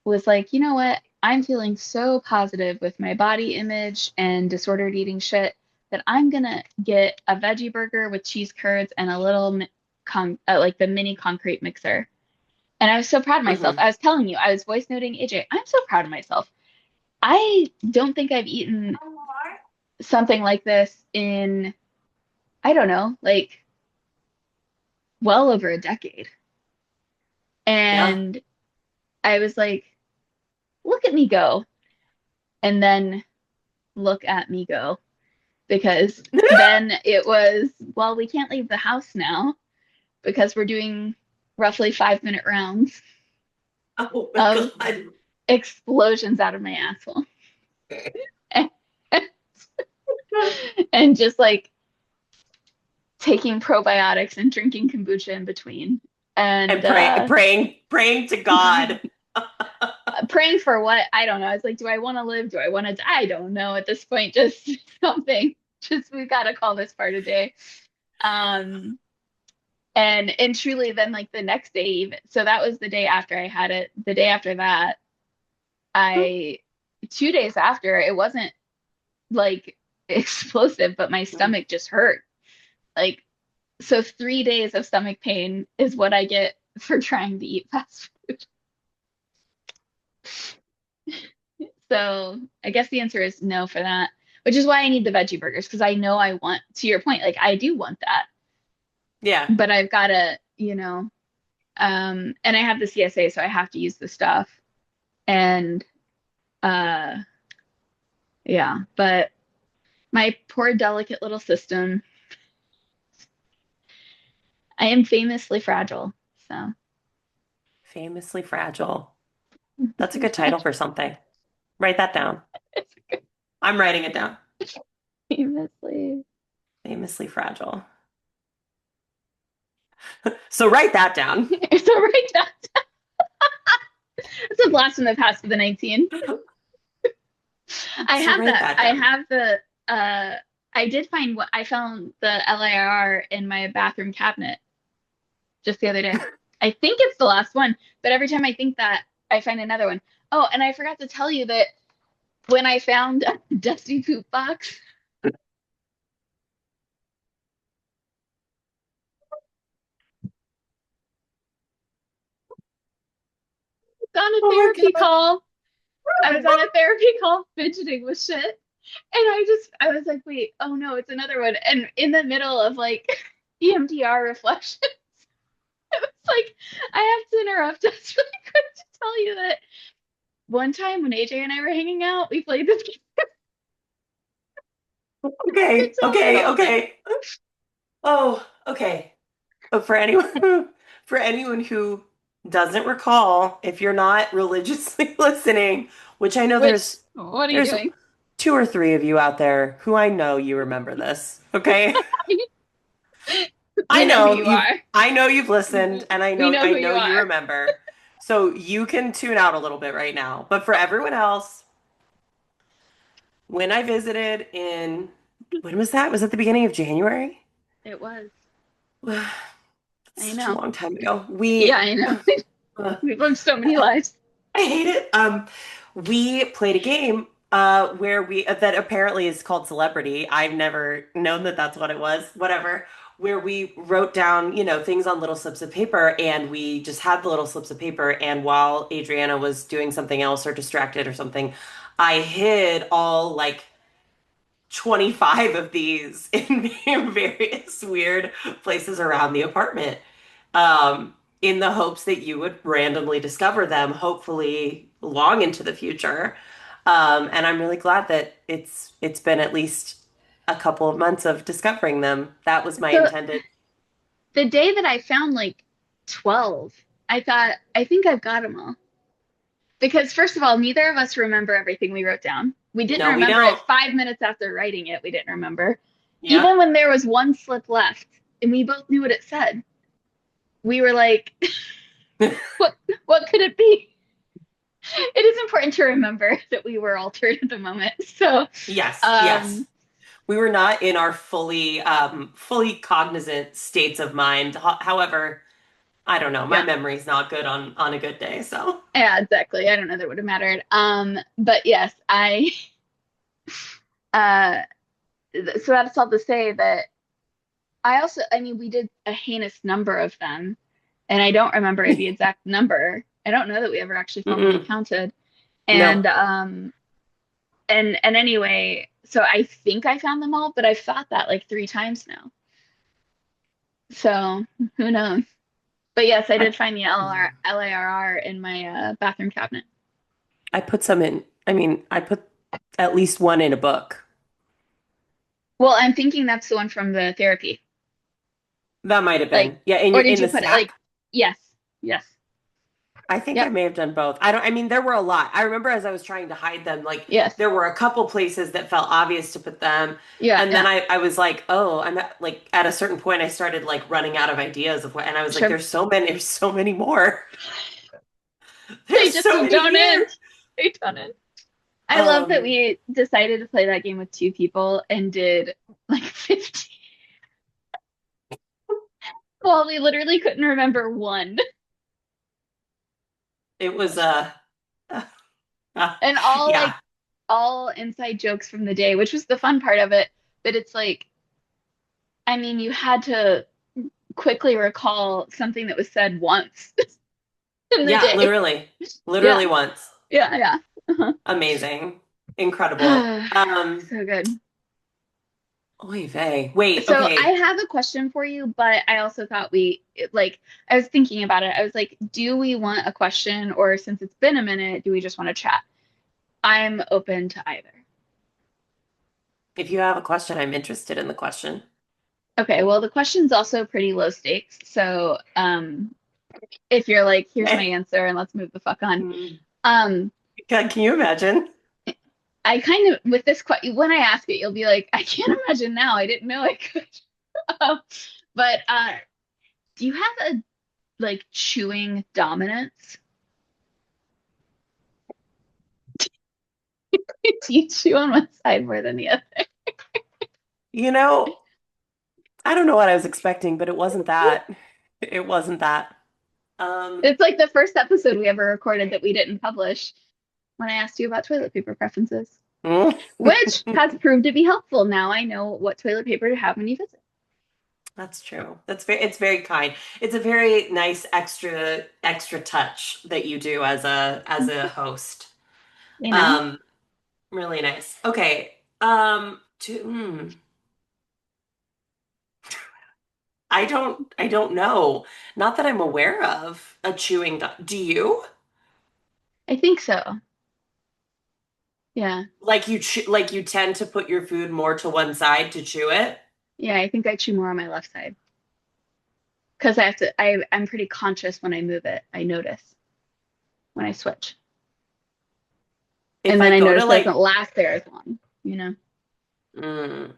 was like, you know what? I'm feeling so positive with my body image and disordered eating shit that I'm gonna get a veggie burger with cheese curds and a little like the mini concrete mixer. And I was so proud of myself. Hmm. I was telling you, I was voice noting AJ. I'm so proud of myself. I don't think I've eaten something like this in, I don't know, like well over a decade. Yeah. And I was like, look at me go. And then look at me go. Because then it was, well, we can't leave the house now because we're doing roughly 5 minute rounds Oh my of God. explosions out of my asshole. and just like taking probiotics and drinking kombucha in between. And And praying to God. praying for what? I don't know. It's like, do I want to live? Do I want to die? I don't know at this point. Just something. Just we gotta call this part a day. Um, and truly then like the next day even so that was the day after I had it. The day after that, I 2 days after, it wasn't like explosive, but my stomach just hurt. Like so 3 days of stomach pain is what I get for trying to eat fast food. So I guess the answer is no for that, which is why I need the veggie burgers because I know I want, to your point, like I do want that, Yeah. but I've got to, and I have the CSA, so I have to use the stuff. And uh, yeah, but my poor delicate little system, I am famously fragile. So Famously fragile. That's a good title for something. Write that down. I'm writing it down. famously. Famously fragile. So write that down. So right now, it's a blast from the past for the 19. I So have write that. that I down. have the I did find what I found the LIR in my bathroom cabinet just the other day. I think it's the last one, but every time I think that, I find another one. Oh, and I forgot to tell you that when I found a dusty poop box, I was on a Oh my therapy God. call. I was on a therapy call fidgeting with shit. And I was like, wait, oh no, it's another one. And in the middle of like EMDR reflection, it was like, I have to interrupt us really quick to tell you that one time when AJ and I were hanging out, we played this game. I could Okay, tell you it okay, all now. okay. Oh, okay. For anyone for anyone who doesn't recall, if you're not religiously listening, which I know Which, there's what are you there's doing? two or three of you out there who I know you remember this, okay? We know who you are. I know you've listened and We know I who know you you are. remember. So you can tune out a little bit right now. But for everyone else, when I visited in when was that? Was it the beginning of January? It was. That's I such a know. long time ago. Yeah, I know. Uh, We've lived so many lives. I hate it. We played a game where we that apparently is called Celebrity. I've never known that that's what it was. Whatever. Where we wrote down, things on little slips of paper, and we just had the little slips of paper. And while Adriana was doing something else or distracted or something, I hid all like 25 of these in various weird places around the apartment, in the hopes that you would randomly discover them, hopefully long into the future. And I'm really glad that it's been at least a couple of months of discovering them. That was my So intended. the day that I found like 12, I thought, I think I've got them all. Because first of all, neither of us remember everything we wrote down. We didn't No, we remember it don't. 5 minutes after writing it. We didn't remember. Yeah. Even when there was one slip left and we both knew what it said, we were like, what what could it be? It is important to remember that we were altered at the moment. So Yes, yes. um We were not in our fully cognizant states of mind. However, I don't know. My yeah, memory's not good on a good day, so. yeah, exactly. I don't know that would have mattered. But yes, I uh so that's all to say that I mean, we did a heinous number of them, and I don't remember the exact number. I don't know that we ever actually formally Mm-mm. counted. No. And and anyway, so I think I found them all, but I've thought that like 3 times now. So who knows? But yes, I I did find the LIRR in my bathroom cabinet. I put some in. I mean, I put at least one in a book. Well, I'm thinking that's the one from the therapy. That might have Like, been. Yeah, or did in you the put it like, stack. yes, yes. I think I Yep. may have done both. I mean, there were a lot. I remember as I was trying to hide them, like Yes. there were a couple places that felt obvious to put them. Yeah. And then Yeah. I was like, oh, I'm at, like at a certain point I started like running out of ideas of what, and I was like, Sure. there's so many more. They There's just so many don't end. here. They don't end. I love that Um, we decided to play that game with two people and did like 50. Well, we literally couldn't remember one. it was uh, And all yeah. like all inside jokes from the day, which was the fun part of it. But it's like, I mean, you had to quickly recall something that was said once in the Yeah, day. literally. Yeah, Literally once. yeah, yeah. Uh-huh. Amazing. Incredible. So good. Oy vey. Wait, So I okay. have a question for you, but I also thought like, I was thinking about it. I was like, do we want a question, or since it's been a minute, do we just want to chat? I'm open to either. If you have a question, I'm interested in the question. Okay, well, the question's also pretty low stakes. So, if you're like, here's my Okay. answer and let's move the fuck on. Mm. Um, Can you imagine? I kind of, with this question, when I ask it, you'll be like, I can't imagine now. I didn't know I could. Um, but do you have a like chewing dominance? Do you chew on one side more than the other? You know, I don't know what I was expecting, but it wasn't that. It wasn't that. Um, It's like the first episode we ever recorded that we didn't publish when I asked you about toilet paper preferences, which has proved to be helpful. Now I know what toilet paper to have when you visit. that's true. It's very kind. It's a very nice extra touch that you do as a host. You know, Um, really nice. Okay. I don't know. Not that I'm aware of a do you? I think so. Yeah. Like you tend to put your food more to one side to chew it? Yeah, I think I chew more on my left side because I have to, I'm pretty conscious when I move it. I notice when I switch. If And I then I go to notice it like doesn't last there as long, you know? mm,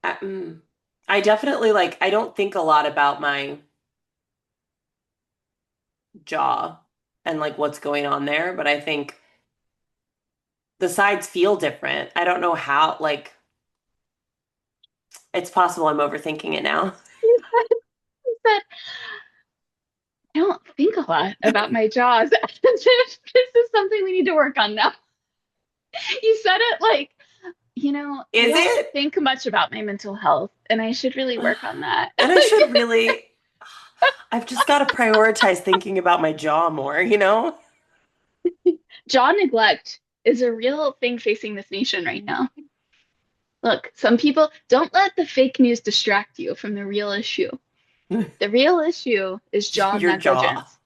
I, mm, I definitely like I don't think a lot about my jaw and like what's going on there, but I think the sides feel different. I don't know how, like it's possible I'm overthinking it now. But I don't think a lot about my jaws. This is something we need to work on now. You said it like, I Is don't it? think much about my mental health, and I should really work on that. And I should really I've just got to prioritize thinking about my jaw more, you know? Jaw neglect is a real thing facing this nation right now. Look, some people don't let the fake news distract you from the real issue. The real issue is jaw Your jaw. negligence.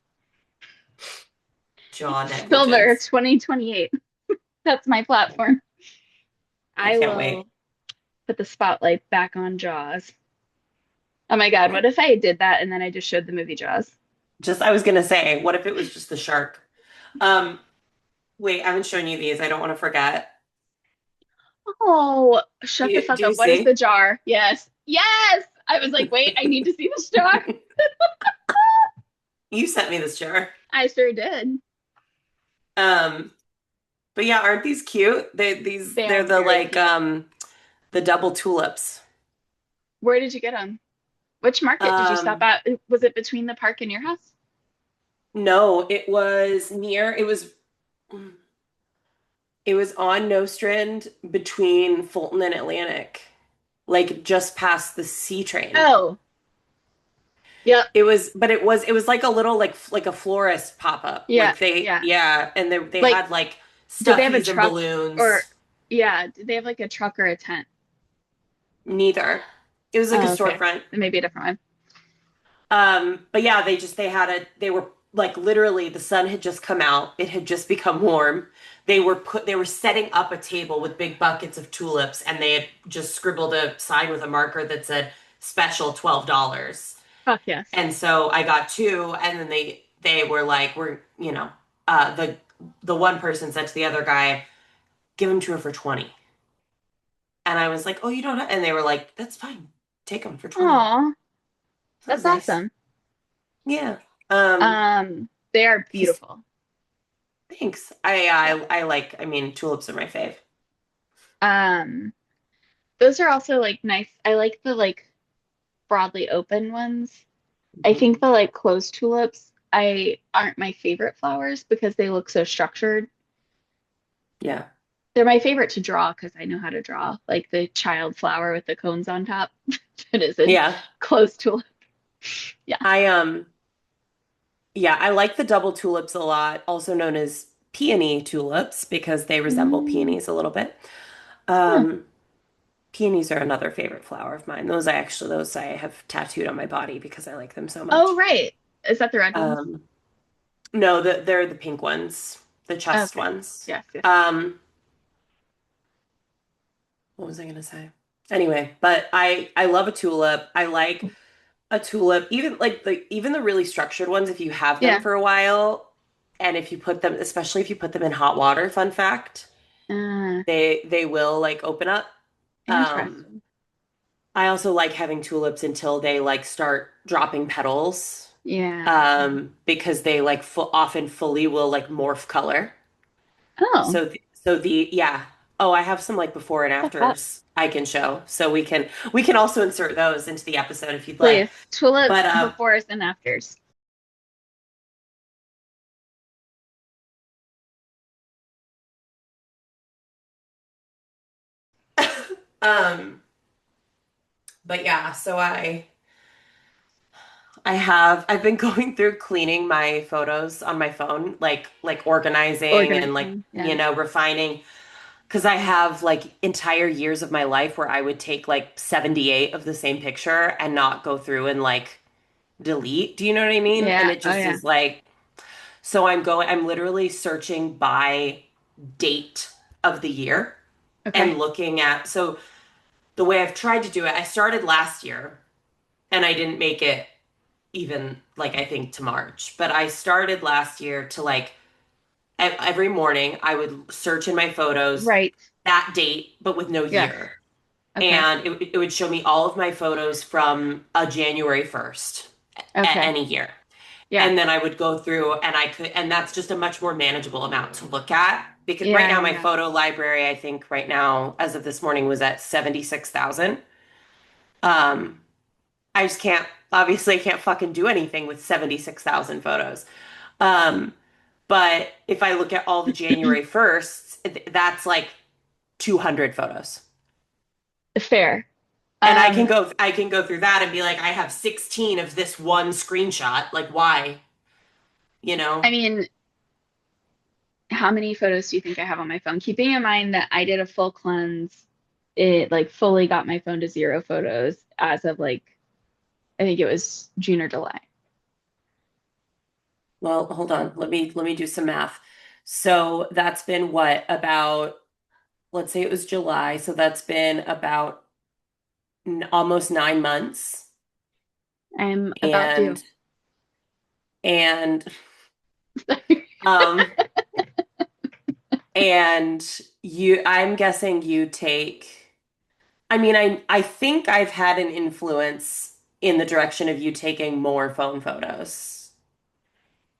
Jaw Silver negligence. 2028. That's my platform. I I can't will wait. put the spotlight back on Jaws. Oh my God, what if I did that and then I just showed the movie Jaws? Just I was gonna say, what if it was just the shark? Um, wait, I haven't shown you these. I don't want to forget. Oh, shut the Do fuck you up. What is the see? jar? Yes. Yes. I was like, wait, I need to see this jar. You sent me this jar. I sure did. Um, but yeah, aren't these cute? They They're are the very like cute. the double tulips. Where did you get them? Which market did you stop Um, at? Was it between the park and your house? no, it was on Nostrand between Fulton and Atlantic, like just past the C train. Oh, yep. It was like a little like a florist pop up. Yeah, Like they, yeah. yeah, and they Like, had like did they have a stuffies and truck or, balloons. yeah, did they have like a truck or a tent? Neither. It was like a Oh, okay. storefront. Then maybe a different one. But yeah, they were like literally the sun had just come out. It had just become warm. They were setting up a table with big buckets of tulips and they had just scribbled a sign with a marker that said special $12. Fuck yes. And so I got two and then they were like, we're, the one person said to the other guy, give him to her for 20. And I was like, oh, you don't know. And they were like, that's fine. Take him for 20. Aw, That was that's nice. awesome. Yeah. Um, They are he's beautiful. thanks. Yeah. I like, I mean, tulips are my fave. Um, those are also like nice. I like the like broadly open ones. I Mhm. think the like closed tulips I aren't my favorite flowers because they look so structured. Yeah. They're my favorite to draw because I know how to draw, like the child flower with the cones on top. That is a Yeah. closed tulip. Yeah. I yeah, I like the double tulips a lot, also known as peony tulips because they resemble Mm, peonies a little bit. huh. Um, Peonies are another favorite flower of mine. Those I have tattooed on my body because I like them so Oh, much. right. Is that the red ones? Um, no, they're the pink ones, the chest Okay. ones. Yes, yes. What was I gonna say? Anyway, but I love a tulip. I like a tulip, even the really structured ones, if you have them Yeah. for a while, and if you put them, especially if you put them in hot water, fun fact, Uh, they will like open up. Um, interesting. I also like having tulips until they like start dropping petals, Yeah. because they like fu often fully will like morph color. Oh, So the yeah. Oh, I have some like before and look that. afters I can show. So we can also insert those into the episode if you'd like. Please. Tulips But befores and afters. um but yeah, so I've been going through cleaning my photos on my phone, like organizing and like, Organizing. Yeah. refining. Because I have like entire years of my life where I would take like 78 of the same picture and not go through and like delete. Do you know what I mean? And Yeah. it Oh, just yeah. is like, so I'm literally searching by date of the year Okay. and looking at, so the way I've tried to do it, I started last year and I didn't make it even like I think to March, but I started last year to like every morning I would search in my photos Right. that date, but with no Yeah. year. Okay. And it would show me all of my photos from a January 1st at Okay. any year. Yeah. And then I would go through and and that's just a much more manageable amount to look at because right Yeah. now Yeah. my Yeah. photo library, I think right now, as of this morning, was at 76,000. Um, I just can't, obviously, I can't fucking do anything with 76,000 photos. Um, but if I look at all the January 1st, that's like 200 photos. Fair. And Um, I can go through that and be like, I have 16 of this one screenshot. Like, why? You I know? mean, how many photos do you think I have on my phone? Keeping in mind that I did a full cleanse, it like fully got my phone to zero photos as of like, I think it was June or July. Well, hold on. Let me do some math. So that's been what, about, let's say it was July. So that's been about almost 9 months. I'm about due. And and um and I'm guessing you take, I mean, I think I've had an influence in the direction of you taking more phone photos.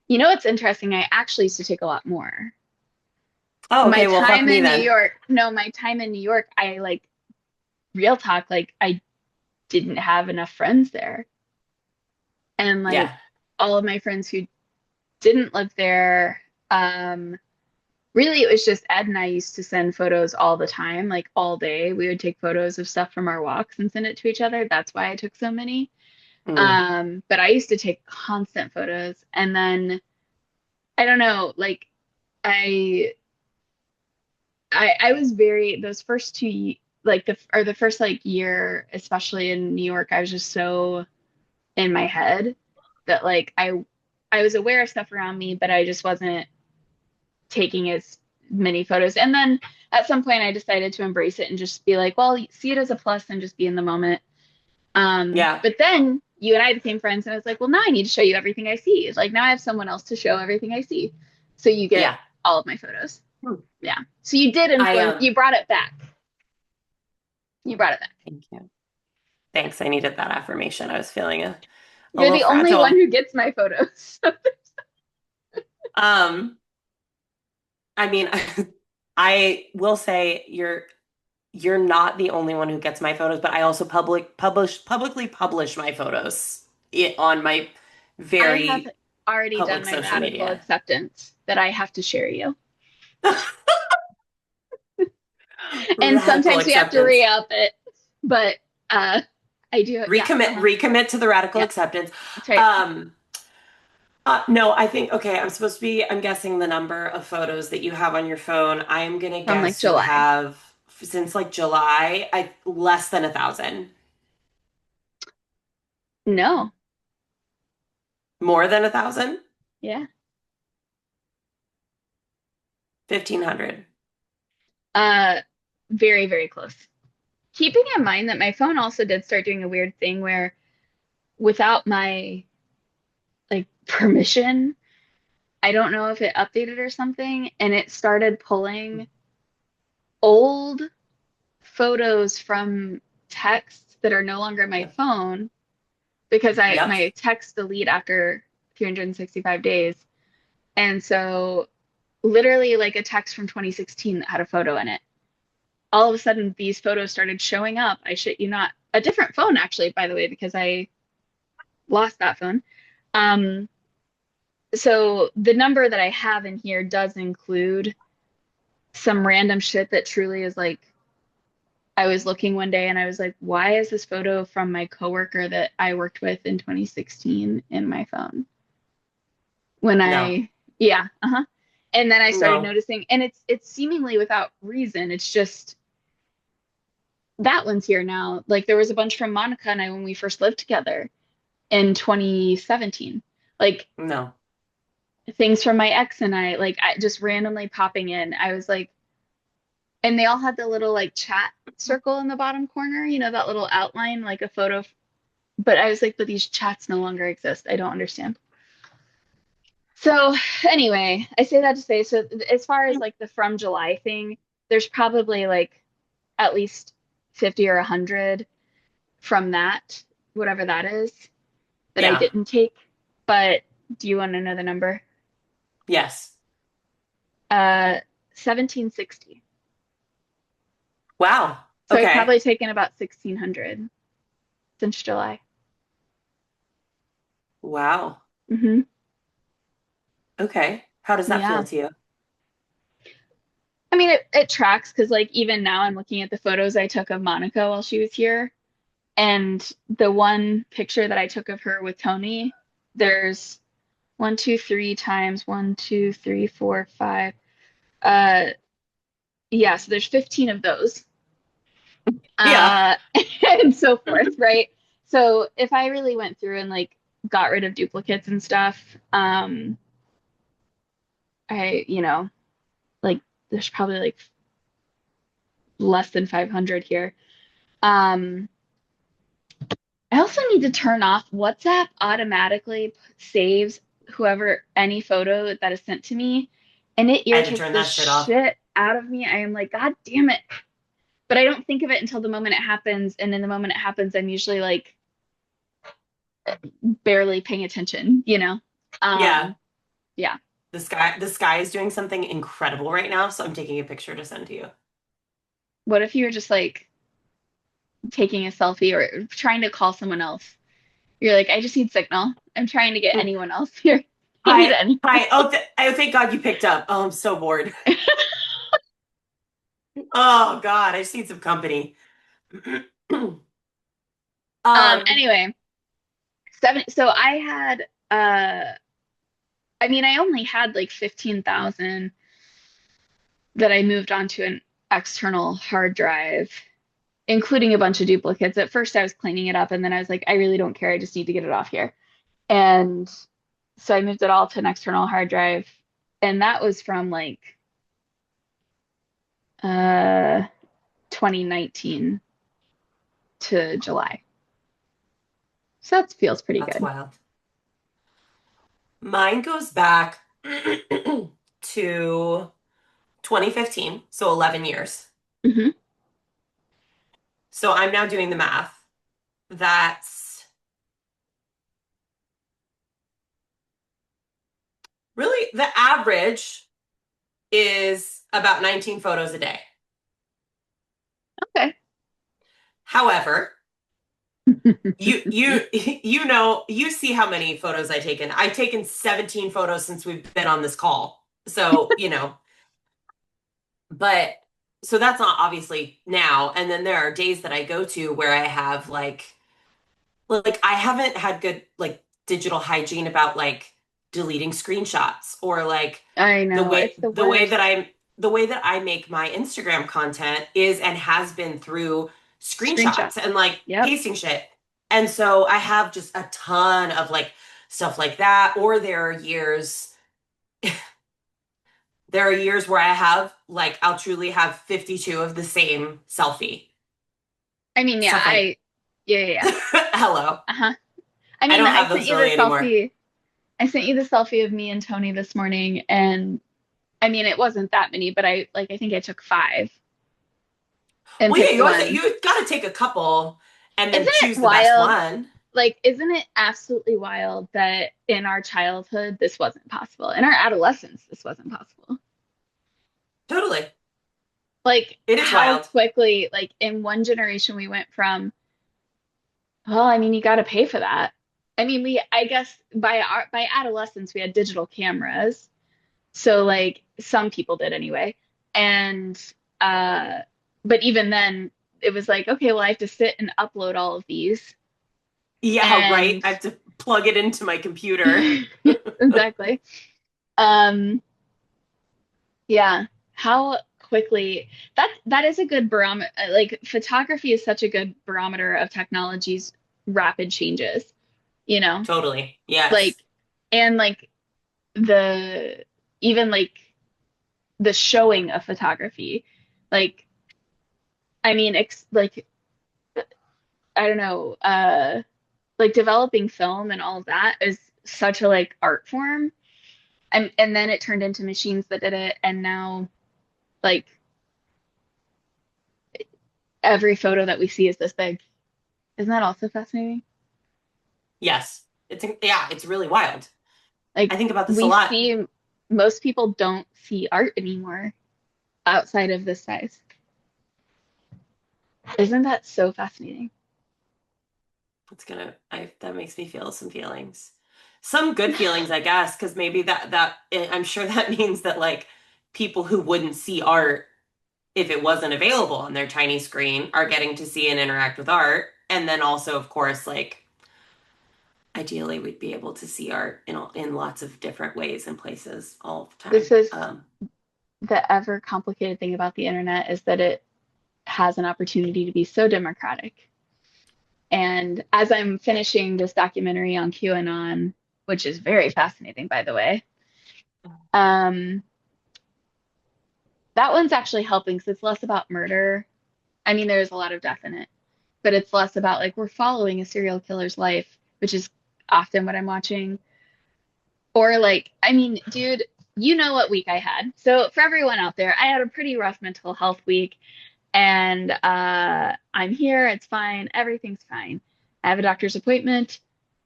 You know what's interesting? I actually used to take a lot more. Oh, My okay, well, fuck time me in New then. York, no, my time in New York, I like real talk, like I didn't have enough friends there. And like Yeah. all of my friends who didn't live there, really it was just Ed and I used to send photos all the time, like all day. We would take photos of stuff from our walks and send it to each other. That's why I took so many. Mm. But I used to take constant photos. And then I don't know, like I I was very those first like the first like year, especially in New York, I was just so in my head that like I was aware of stuff around me, but I just wasn't taking as many photos. And then at some point I decided to embrace it and just be like, well, see it as a plus and just be in the moment. Yeah. But then you and I became friends, and I was like, well, now I need to show you everything I see. Like now I have someone else to show everything I see. So you get Yeah. all of my photos. Hmm. Yeah. So you did I influence, you brought it back. You brought it back. Thank you. Thanks. I needed that affirmation. I was feeling a You're little the only one fragile. who gets my photos. Um, I mean, I will say you're not the only one who gets my photos, but I also publicly publish my photos on my I have very already done public my social radical media. acceptance that I have to share you. And Radical sometimes we have to acceptance. re-up it, but uh I do, yeah, Recommit to the radical yeah, acceptance. that's right. Um, no, I think, okay, I'm guessing the number of photos that you have on your phone. I am gonna From like guess you July. have, since like July, less than 1,000. No, More than 1,000? yeah. 1,500. Uh, very, very close. Keeping in mind that my phone also did start doing a weird thing where without my like permission, I don't know if it updated or something, and it started pulling old photos from texts that are no longer my Yep. phone because I Yep. my texts delete after 365 days. And so literally like a text from 2016 that had a photo in it. All of a sudden these photos started showing up. I shit you not. A different phone actually, by the way, because I lost that phone. Um, so the number that I have in here does include some random shit that truly is like I was looking one day and I was like, why is this photo from my coworker that I worked with in 2016 in my phone? When No. yeah, uh-huh. And then I started No. noticing, and it's seemingly without reason. It's just that one's here now. Like there was a bunch from Monica and I when we first lived together in 2017. Like No. things from my ex and I, like I just randomly popping in. I was like, and they all had the little like chat circle in the bottom corner, that little outline, like a photo. But I was like, but these chats no longer exist. I don't understand. So anyway, I say that to say, so as far as like the from July thing, there's probably like at least 50 or 100 from that, whatever that is, that I Yeah. didn't take. But do you want to know the number? Yes. 1760. Wow. So I've Okay. probably taken about 1600 since July. Wow. Hmm. Okay. How does that feel Yeah. to you? I mean, it tracks because like even now I'm looking at the photos I took of Monica while she was here. And the one picture that I took of her with Tony, there's one, two, three times one, two, three, four, five. Uh, yeah, so there's 15 of those, Yeah. uh, and so forth, right? So if I really went through and like got rid of duplicates and stuff, like there's probably like less than 500 here. Um, I also need to turn off WhatsApp automatically saves whoever any photo that is sent to me, and it I had to irritates turn the that shit off. shit out of me. I am like, God damn it. But I don't think of it until the moment it happens, and in the moment it happens, I'm usually like barely paying attention. Yeah. Um, yeah. The sky is doing something incredible right now, so I'm taking a picture to send to you. What if you were just like taking a selfie or trying to call someone else? You're like, I just need signal. I'm trying to get Mm. anyone else here. I need Hi. any. Hi. Oh, thank God you picked up. Oh, I'm so bored. Oh God, I just need some company. Um, Anyway, so I had I mean, I only had like 15,000 that I moved onto an external hard drive, including a bunch of duplicates. At first, I was cleaning it up, and then I was like, I really don't care. I just need to get it off here. And so I moved it all to an external hard drive, and that was from like uh 2019 to July. So that feels pretty That's good. wild. Mine goes back to 2015, so 11 years. Hmm. So I'm now doing the math. That's really the average is about 19 photos a day. Okay. However, you know, you see how many photos I've taken. I've taken 17 photos since we've been on this call. So, but so that's not obviously now. And then there are days that I go to where I have like I haven't had good like digital hygiene about like deleting screenshots or like I the know, way it's the the way worst. that I make my Instagram content is and has been through Screenshot. screenshots and like Yep. pasting shit. And so I have just a ton of like stuff like that. Or there are years where I have like I'll truly have 52 of the same selfie. I mean, yeah, Stuff like yeah, yeah, yeah. hello. Uh-huh. I I mean, don't have those really anymore. I sent you the selfie of me and Tony this morning, and I mean, it wasn't that many, but I think I took five and Well, yeah, picked one. you got to take a couple and Isn't then it choose the best wild? one. Like, isn't it absolutely wild that in our childhood this wasn't possible? In our adolescence, this wasn't possible. Totally. Like, It is how wild. quickly, like, in one generation, we went from, well, I mean, you got to pay for that. I mean, I guess by adolescence, we had digital cameras. So, like, some people did anyway. And, uh, but even then, it was like, okay, well, I have to sit and upload all of these. Yeah, right. And I have to plug it into my computer. exactly. Um, yeah, how quickly that is a good barometer. Like photography is such a good barometer of technology's rapid changes, you know? Totally. Like, Yes. and like the even like the showing of photography. Like, I mean, like I don't know, like developing film and all of that is such a like art form. And then it turned into machines that did it, and now like every photo that we see is this big. Isn't that also fascinating? Yes. It's really wild. I Like think about this a we lot. see most people don't see art anymore outside of this size. Isn't that so fascinating? That makes me feel some feelings. Some good feelings, I guess, because maybe I'm sure that means that like people who wouldn't see art if it wasn't available on their tiny screen are getting to see and interact with art. And then also, of course, like ideally we'd be able to see art in lots of different ways and places all the This time. is the ever complicated thing about the internet is that it has an opportunity to be so democratic. And as I'm finishing this documentary on QAnon, which is very fascinating, by the way, um, that one's actually helping because it's less about murder. I mean, there's a lot of death in it, but it's less about like we're following a serial killer's life, which is often what I'm watching. Or like, I mean, dude, you know what week I had. So for everyone out there, I had a pretty rough mental health week, and I'm here. It's fine. Everything's fine. I have a doctor's appointment.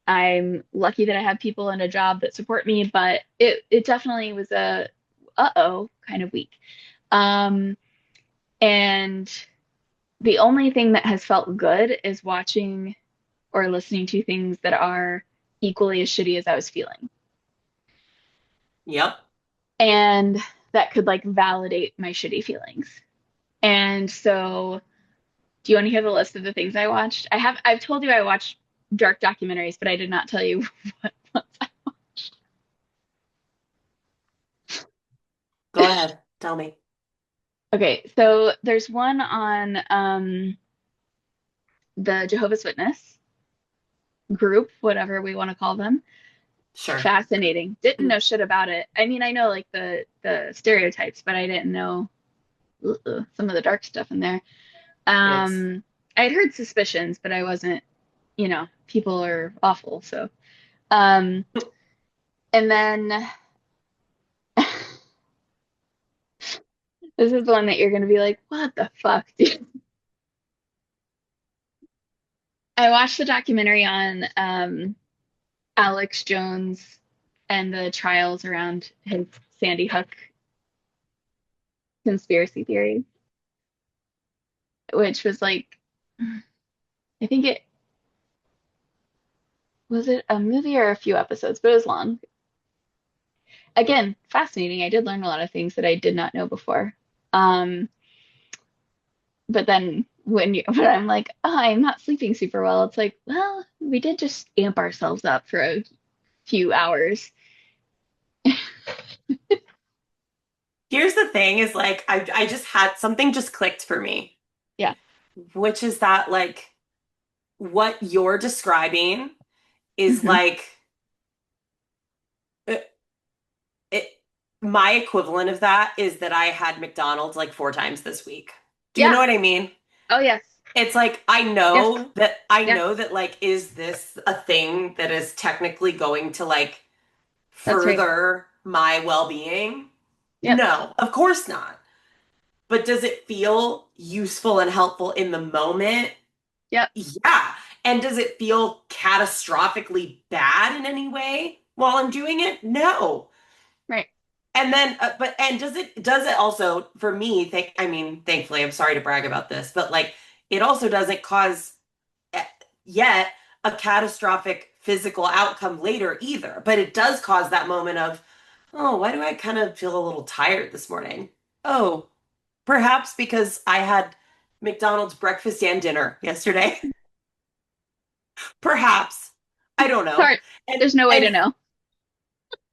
I'm lucky that I have people in a job that support me, but it definitely was a uh-oh kind of week. Um, and the only thing that has felt good is watching or listening to things that are equally as shitty as I was feeling. Yep. And that could like validate my shitty feelings. And so, do you want to hear the list of the things I watched? I've told you I watched dark documentaries, but I did not tell you what. Go ahead. Tell me. Okay, so there's one on the Jehovah's Witness group, whatever we want to call them. Sure. Fascinating. Didn't know shit about it. I mean, I know like the stereotypes, but I didn't know some of the dark stuff in there. It's I had heard suspicions, but I wasn't, people are awful. So, um, and then this is the one that you're gonna be like, what the fuck, dude? I watched the documentary on Alex Jones and the trials around his Sandy Hook conspiracy theory, which was like, I think it was it a movie or a few episodes, but it was long. Again, fascinating. I did learn a lot of things that I did not know before. Um, but then when I'm like, oh, I'm not sleeping super well, it's like, well, we did just amp ourselves up for a few hours. Here's the thing is like I just had something just clicked for me, Yeah. which is that like what you're describing is Hmm. like it, it my equivalent of that is that I had McDonald's like 4 times this week. Do you know Yeah. what I mean? Oh, yes. It's like Yes. I Yes. know that like is this a thing that is technically going to like That's right. further my well-being? Yep. No, of course not. But does it feel useful and helpful in the moment? Yep. Yeah. And does it feel catastrophically bad in any way while I'm doing it? No. Right. And then, and does it also, for me, I mean, thankfully, I'm sorry to brag about this, but like, it also doesn't cause eh, yet a catastrophic physical outcome later either. But it does cause that moment of, oh, why do I kind of feel a little tired this morning? Oh, perhaps because I had McDonald's breakfast and dinner yesterday. Perhaps. I don't know. Sorry. And There's no way to and know.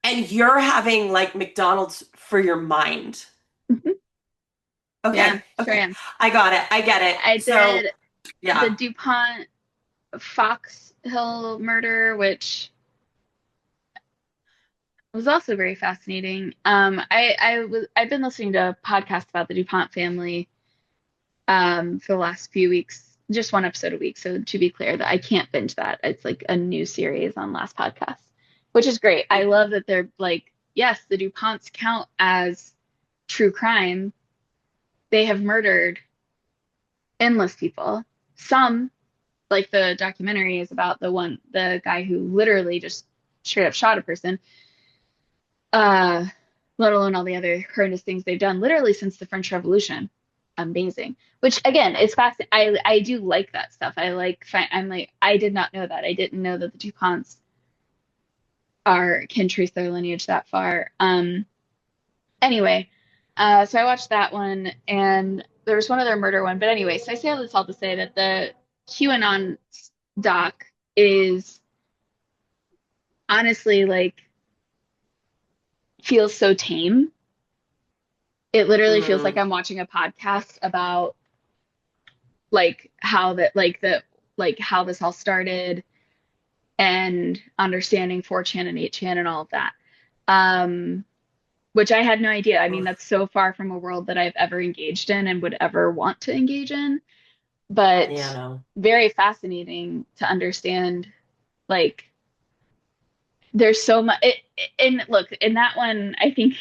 and you're having like McDonald's for your mind. Mhm. Yeah, Okay. sure Okay. am. I got it. I get it. I So, did the yeah. DuPont Fox Hill murder, which was also very fascinating. I've been listening to a podcast about the DuPont family for the last few weeks, just one episode a week. So to be clear, that I can't binge that. It's like a new series on last podcast, which is great. I love that they're like, yes, the DuPonts count as true crime. They have murdered endless people. Some, like the documentary, is about the guy who literally just straight up shot a person. Uh, let alone all the other horrendous things they've done, literally since the French Revolution. Amazing. Which again, it's fascinating. I do like that stuff. I'm like I did not know that. I didn't know that the DuPonts are can trace their lineage that far. Anyway, so I watched that one, and there was one other murder one. But anyway, so I say all this all to say that the QAnon doc is honestly like feels so tame. It literally feels like Mm, I'm watching a podcast about like how this all started and understanding 4chan and 8chan and all of that. Um, which I had no idea. I mean, oof. that's so far from a world that I've ever engaged in and would ever want to engage in, but Yeah, no. very fascinating to understand like there's so much and look, in that one, I think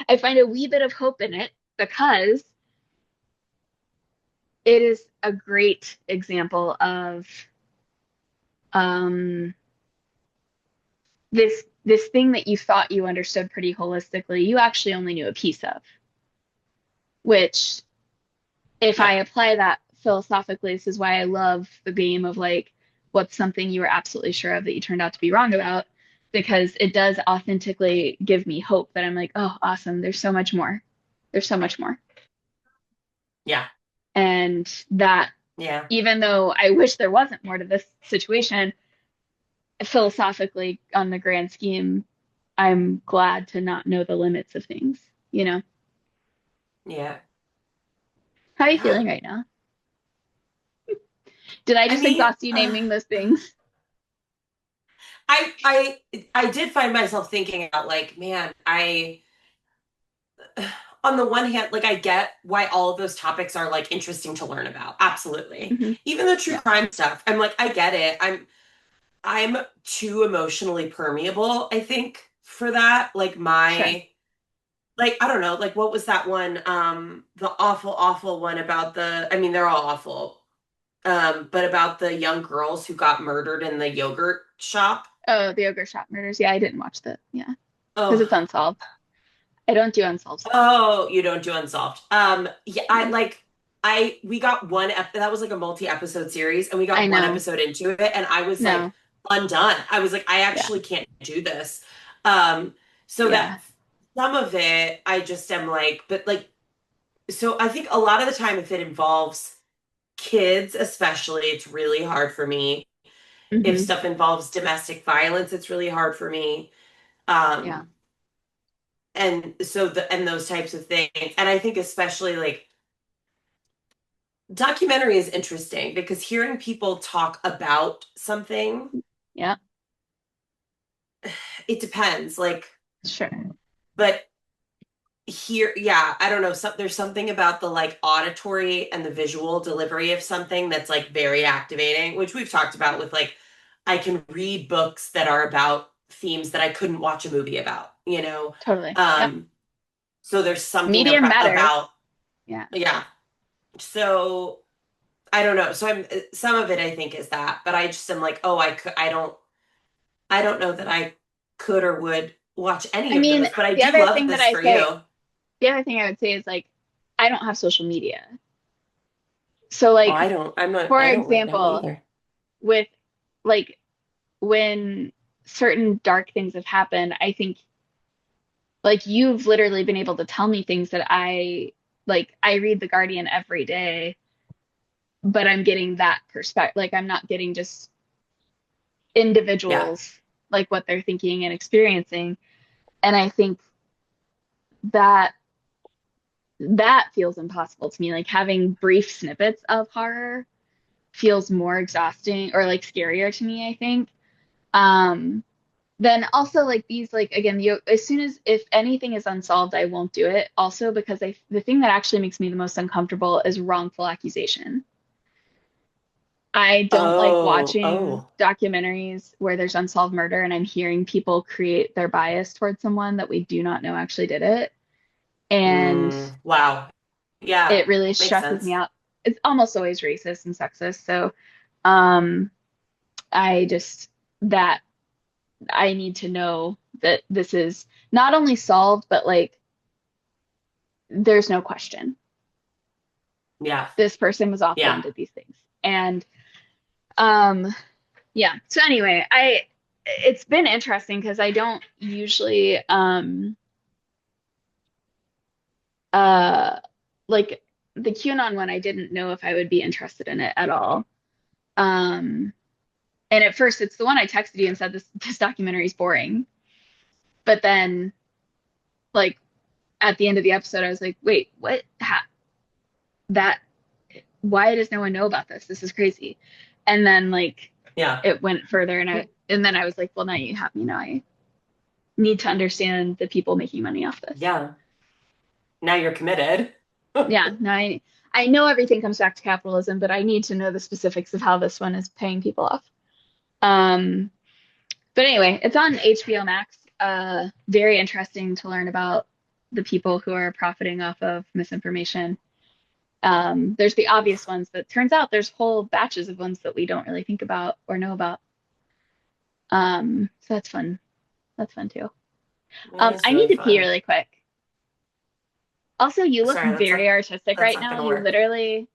I find a wee bit of hope in it because it is a great example of um, this thing that you thought you understood pretty holistically, you actually only knew a piece of. Which, if I Yeah. apply that philosophically, this is why I love the game of like, what's something you were absolutely sure of that you turned out to be wrong about, because it does authentically give me hope that I'm like, oh, awesome, there's so much more. There's so much more. Yeah. And that, Yeah. even though I wish there wasn't more to this situation, philosophically, on the grand scheme, I'm glad to not know the limits of things, you know? Yeah. How are you Yeah. feeling right now? Did I I just mean, exhaust you naming those things? I did find myself thinking about like, man, I on the one hand, like I get why all of those topics are like interesting to learn about. Absolutely. Hmm. Even the true Yeah, crime stuff. I'm like, I get it. I'm too emotionally permeable, I think, for that. Like sure. my like I don't know, like what was that one? The awful one about the I mean, they're all awful. But about the young girls who got murdered in the yogurt shop. Oh, the Ogre Shop Murders. Yeah, I didn't watch that. Yeah, because Oh, it's unsolved. I don't do unsolved stuff. oh, you don't do Unsolved. Yeah, I No. like I we got one that was like a multi-episode series and we I got one know. episode into it and I was like No. undone. I was like I Yeah. actually can't do this. Um so Yeah. that some of it I just am like but like so I think a lot of the time if it involves kids especially it's really hard for me. If Hmm. stuff involves domestic violence it's really hard for me. Yeah. Um and so the and those types of things and I think especially like documentary is interesting because hearing people talk about something, Yeah. it depends. Like, Sure. but here, yeah, I don't know. There's something about the like auditory and the visual delivery of something that's like very activating, which we've talked about with like, I can read books that are about themes that I couldn't watch a movie about, you know? Totally. Yep. Um, so there's something Medium matters. about, Yeah. yeah. So I don't know. So I'm some of it I think is that, but I just am like, oh, I don't know that I could or would watch any I of mean, those, but I the do other love thing that this I for say, you. the other thing I would say is like, I don't have social media. So Oh, like, for I don't right now example, either. with like when certain dark things have happened, I think like you've literally been able to tell me things that I read The Guardian every day, but I'm getting that perspective. Like I'm not getting just Yeah. individuals like what they're thinking and experiencing. And I think that that feels impossible to me. Like having brief snippets of horror feels more exhausting or like scarier to me, I think. Um, then also like these like again, as soon as if anything is unsolved, I won't do it. Also because the thing that actually makes me the most uncomfortable is wrongful accusation. I don't like Oh, watching oh. documentaries where there's unsolved murder and I'm hearing people create their bias towards someone that we do not know actually did it. And Wow. Yeah, it really makes stresses me sense. out. It's almost always racist and sexist. So, um, I just that I need to know that this is not only solved, but like there's no question. Yeah. This person was awful Yeah. and did these things. And um yeah. So anyway, I it's been interesting because I don't usually uh like the QAnon one I didn't know if I would be interested in it at all. Um and at first it's the one I texted you and said this documentary is boring. But then like at the end of the episode I was like, "Wait, what? That why does no one know about this? This is crazy." And then like Yeah. it went further and then I was like, well, now you have me. Now I need to understand the people making money off this. Yeah. Now you're committed. Yeah, now I know everything comes back to capitalism, but I need to know the specifics of how this one is paying people off. Um, but anyway, it's on HBO Max. Very interesting to learn about the people who are profiting off of misinformation. There's the obvious ones, but turns out there's whole batches of ones that we don't really think about or know about. So that's fun. That's fun too. It is I need really to pee fun. really quick. Also, you look Sorry, very artistic that's right not now. gonna You work. literally,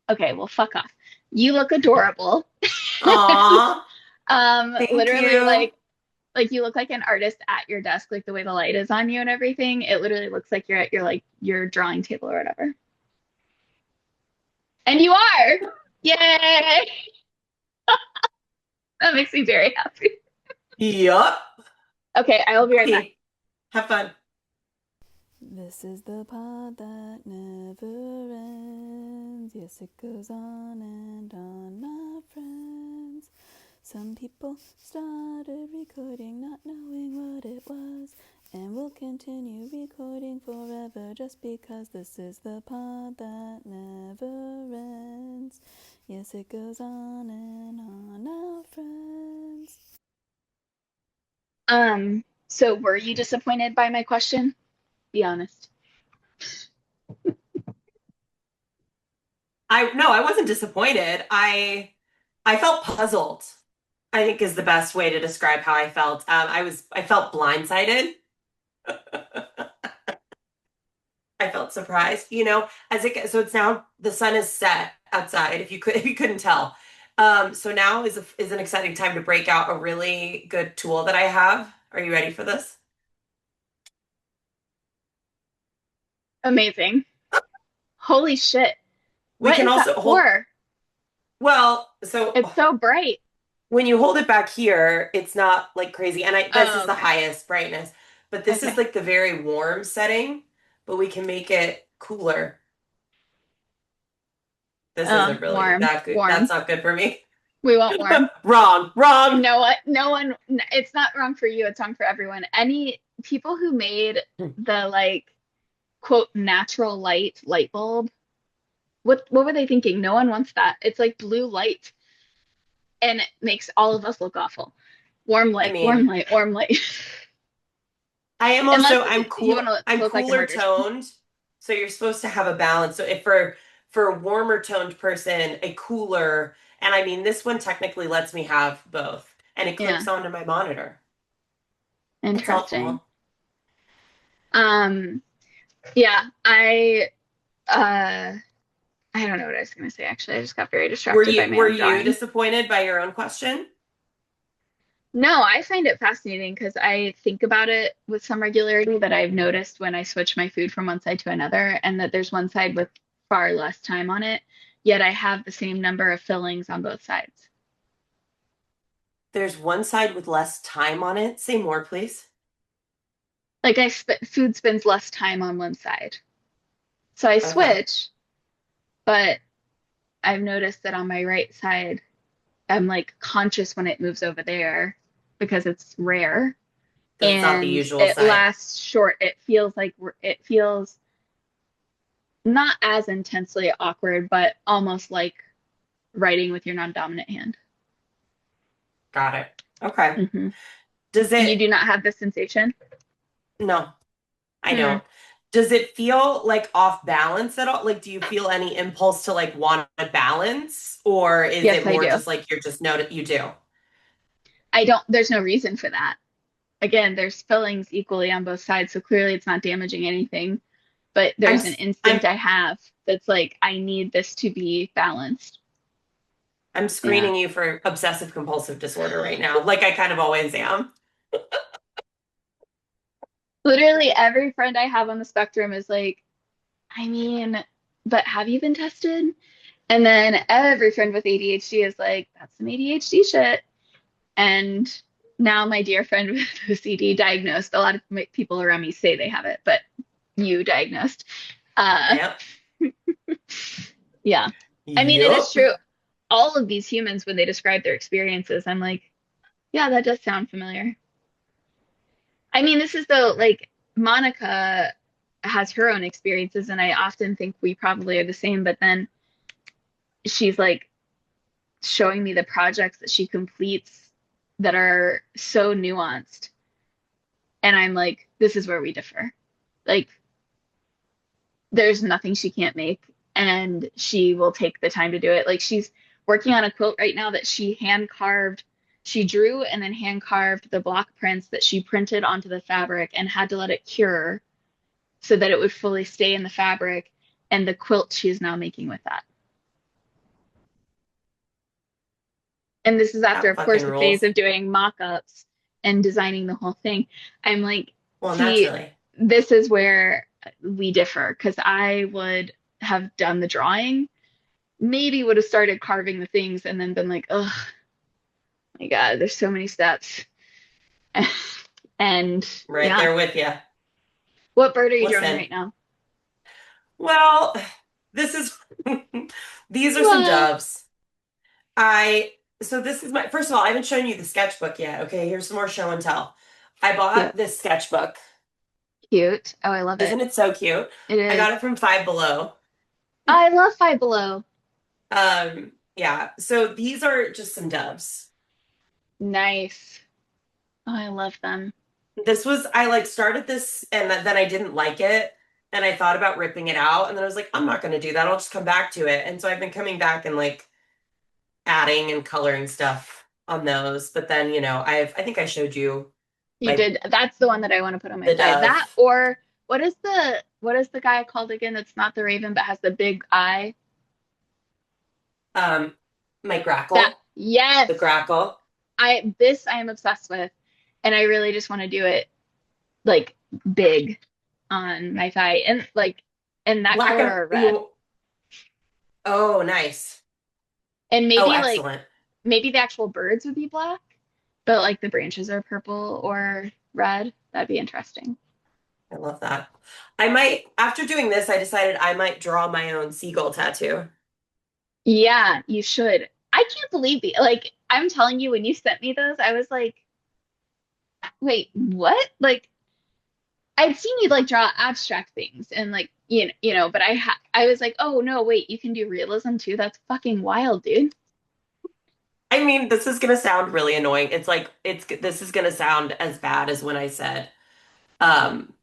okay, well, fuck off. You look adorable. Aw, thank Literally you. like you look like an artist at your desk, like the way the light is on you and everything. It literally looks like you're at your like your drawing table or whatever. And you are. Yay! That makes me very happy. Yup. Okay, I will be right back. Okay. Have fun. This is the pod that never ends. Yes, it goes on, my friends. Some people started recording not knowing what it was, And we'll continue recording forever just because this is the pod that never ends. Yes, it goes on and on, our friends. So were you disappointed by my question? Be honest. I wasn't disappointed. I felt puzzled, I think is the best way to describe how I felt. I felt blindsided. I felt surprised, so it's now the sun is set outside, if you couldn't tell. So now is an exciting time to break out a really good tool that I have. Are you ready for this? Amazing. Holy shit. We What can is that also hold, for? well, so It's so bright. when you hold it back here, it's not like crazy. And this Oh, is the okay. highest brightness, but this is Okay. like the very warm setting, but we can make it cooler. This isn't really Warm, that good. That's warm. not good for me. We want warm. Wrong, You wrong. know what? No one, it's not wrong for you. It's wrong for everyone. Any people who made the like quote natural light bulb, what were they thinking? No one wants that. It's like blue light and it makes all of us look awful. Warm I light, warm mean, light, warm light. I am Unless also I'm you cool. want to I'm look like a cooler murder scene. toned, so you're supposed to have a balance. So if for a warmer toned person, a cooler, and I mean this one technically lets me have both, and it Yeah, clips onto my monitor. It's interesting. awful. Um, yeah, uh I don't know what I was gonna say actually. I just got very distracted by my Were own you drawing. disappointed by your own question? No, I find it fascinating because I think about it with some regularity that I've noticed when I switch my food from one side to another, and that there's one side with far less time on it, yet I have the same number of fillings on both sides. There's one side with less time on it. Say more, please. Like food spends less time on one side. So I Okay. switch, but I've noticed that on my right side, I'm like conscious when it moves over there because it's rare Because it's not the and usual it side. lasts short. It feels like it feels not as intensely awkward, but almost like writing with your non-dominant hand. Got it. Okay. Hmm. Does And you it, do not have this sensation? no, I Hmm. don't. Does it feel like off balance at all? Like, do you feel any impulse to like want to balance? Or is Yes, it I more do. just like you're just you do? I don't, there's no reason for that. Again, there's fillings equally on both sides, so clearly it's not damaging anything. But I'm, there's an s- I'm, instinct I have that's like, I need this to be balanced. I'm Yeah. screening you for obsessive compulsive disorder right now, like I kind of always am. Literally every friend I have on the spectrum is like, I mean, but have you been tested? And then every friend with ADHD is like, that's some ADHD shit. And now my dear friend with OCD diagnosed, a lot of people around me say they have it, but you diagnosed. Uh, Yep. yeah. I mean, it is Yup. true. All of these humans, when they describe their experiences, I'm like, yeah, that does sound familiar. I mean, this is though, like, Monica has her own experiences, and I often think we probably are the same, but then she's like showing me the projects that she completes that are so nuanced. And I'm like, this is where we differ. Like, there's nothing she can't make, and she will take the time to do it. Like, she's working on a quilt right now that she hand carved. She drew and then hand carved the block prints that she printed onto the fabric and had to let it cure so that it would fully stay in the fabric. And the quilt she is now making with that. And this is after, That of course, fucking the phase rules. of doing mock-ups and designing the whole thing. I'm like, Well, see, naturally. this is where we differ because I would have done the drawing, maybe would have started carving the things and then been like, oh my God, there's so many steps. And Right yeah, there with you. what bird are you drawing Listen. right now? Well, this is these are some What? doves. I so this is first of all, I haven't shown you the sketchbook yet. Okay, here's some more show and tell. I Cute. bought this sketchbook. Cute. Oh, I love it. Isn't it so cute? It I is. got it from Five Below. I love Five Below. Yeah. So these are just some doves. Nice. Oh, I love them. This was, I like started this and then I didn't like it. And I thought about ripping it out. And then I was like, I'm not going to do that. I'll just come back to it. And so I've been coming back and like adding and coloring stuff on those. But then, I think I showed you You my, did. That's the one that I want to put on my the side. That dove, or what is the guy called again that's not the raven but has the big eye? um, my That grackle, yes. the grackle. I am obsessed with, and I really just want to do it like big on my thigh and like in that Black color and or red. oh, nice. And Oh, maybe excellent. the actual birds would be black, but like the branches are purple or red. That'd be interesting. I love that. I might, after doing this, I decided I might draw my own seagull tattoo. Yeah, you should. I can't believe like I'm telling you when you sent me those, I was like, wait, what? Like I'd seen you like draw abstract things and like but I was like, oh no, wait, you can do realism too. That's fucking wild, dude. I mean, this is gonna sound really annoying. It's like this is gonna sound as bad as when I said, um,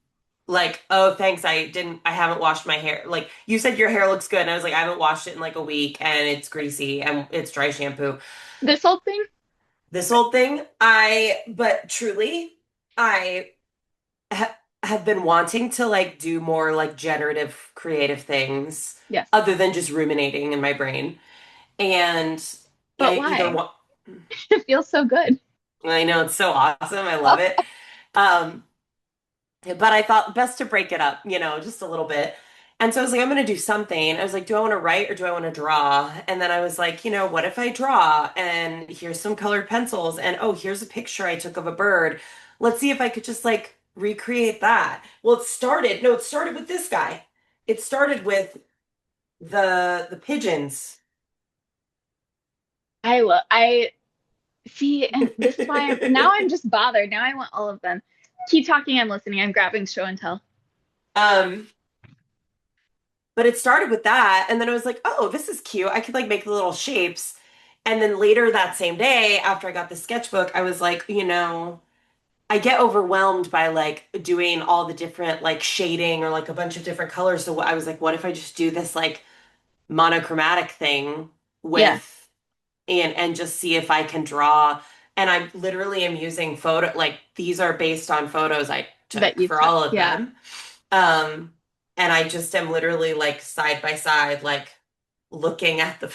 like, oh, thanks, I haven't washed my hair. Like you said your hair looks good, and I was like, I haven't washed it in like a week and it's greasy and it's dry shampoo. This whole thing? This old thing, but truly, I have been wanting to like do more like generative creative things Yes. other than just ruminating in my brain. And But either why? one, It feels so good. I know it's so awesome. I love it. Um, but I thought best to break it up, just a little bit. And so I was like, I'm going to do something. I was like, do I want to write or do I want to draw? And then I was like, what if I draw? And here's some colored pencils. And oh, here's a picture I took of a bird. Let's see if I could just like recreate that. Well, it started with this guy. It started with the pigeons. I see, and this is why I'm just bothered. Now I want all of them. Keep talking, I'm listening. I'm grabbing show and tell. Um, But it started with that, and then I was like, oh, this is cute. I could like make the little shapes. And then later that same day, after I got the sketchbook, I was like, I get overwhelmed by like doing all the different like shading or like a bunch of different colors. So I was like, what if I just do this like monochromatic thing Yeah, with and just see if I can draw. And I literally am using like these are based on photos I that took you for took. all of Yeah, them. Um, and I just am literally like side by side, like looking at the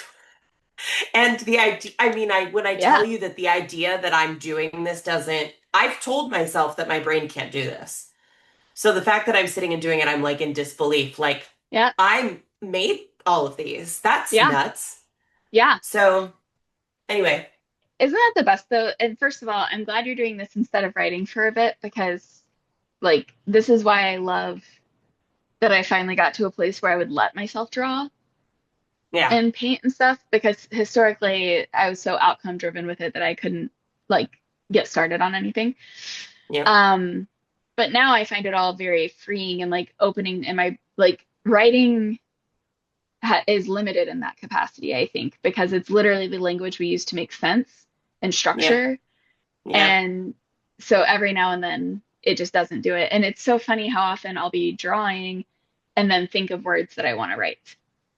and the idea. I mean, when I tell yeah, you that the idea that I'm doing this doesn't, I've told myself that my brain can't do this. So the fact that I'm sitting and doing it, I'm like in disbelief. Like yeah, I made all of these. That's yeah, nuts. yeah. So anyway, Isn't that the best though? And first of all, I'm glad you're doing this instead of writing for a bit because, like, this is why I love that I finally got to a place where I would let myself draw yeah, and paint and stuff because historically I was so outcome driven with it that I couldn't, like, get started on anything. yeah, Um, but now I find it all very freeing and like opening, and my like writing is limited in that capacity, I think, because it's literally the language we use to make sense and yeah, structure. yeah. And so every now and then it just doesn't do it. And it's so funny how often I'll be drawing and then think of words that I want to write.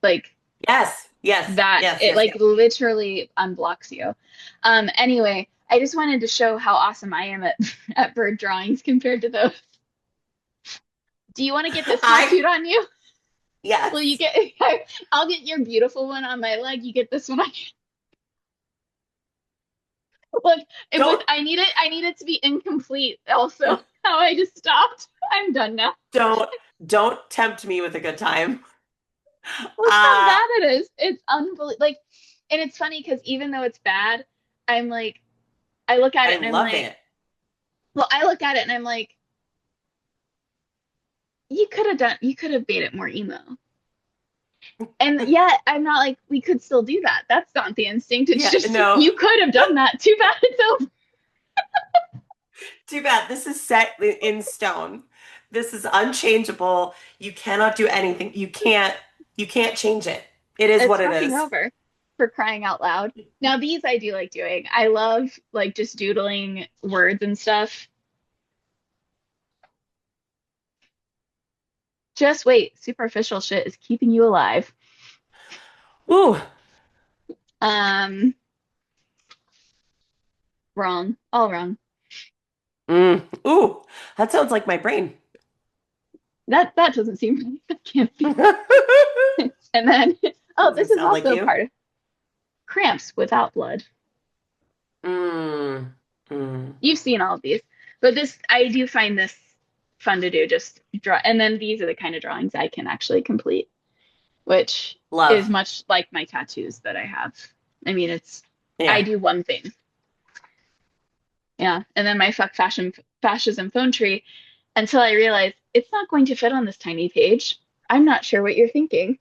Like Yes, yes, that yes, it yes, like yes. literally unblocks you. Anyway, I just wanted to show how awesome I am at at bird drawings compared to those. Do you want to get this I tattooed on you? Will you yes. get I'll get your beautiful one on my leg. You get this one on Look, Don't I need it to be incomplete also. How I just stopped. I'm done now. don't don't tempt me with a good time. Look how Uh bad it is. It's unbelievable. Like, and it's funny because even though it's bad, I'm like, I look at I it and I'm love like, it. well, I look at it and I'm like, you could have made it more emo. And yet I'm not like, we could still do that. That's not the instinct. It's Yeah, just, no. you could have done that. Too bad it's over. Too bad. This is set in stone. This is unchangeable. You cannot do anything. You can't change it. It is It's what it fucking is. over, for crying out loud. Now these I do like doing. I love like just doodling words and stuff. Just wait, superficial shit is keeping you alive. Ooh. Um, wrong. All wrong. Ooh. That sounds like my brain. That doesn't seem right. That can't be. And then, oh, Doesn't this is sound like also a you. part of cramps without blood. Mm. Mm. You've seen all of these, but this I do find this fun to do. Just draw, and then these are the kind of drawings I can actually complete, which is Love. much like my tattoos that I have. I mean, it's I Yeah. do one thing, yeah, and then my fuck fascism phone tree until I realized it's not going to fit on this tiny page. I'm not sure what you're thinking.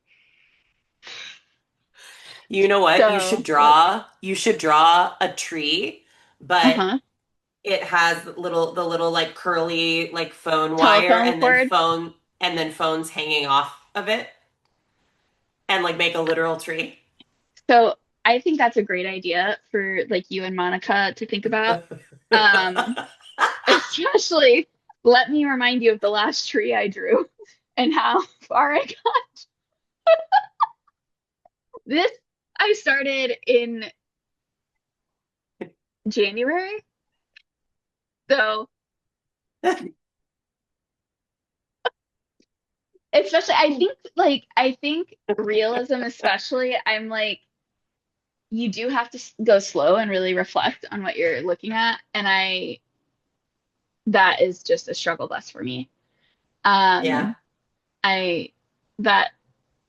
You know what? You should So, look, draw a tree, but uh-huh, it has the little like curly like phone wire telephone cord. and then phones hanging off of it and like make a literal tree. So I think that's a great idea for like you and Monica to think about. Um, especially let me remind you of the last tree I drew and how far I got. This I started in January. So especially I think realism especially I'm like you do have to go slow and really reflect on what you're looking at and I that is just a struggle bus for me. Yeah. Um I that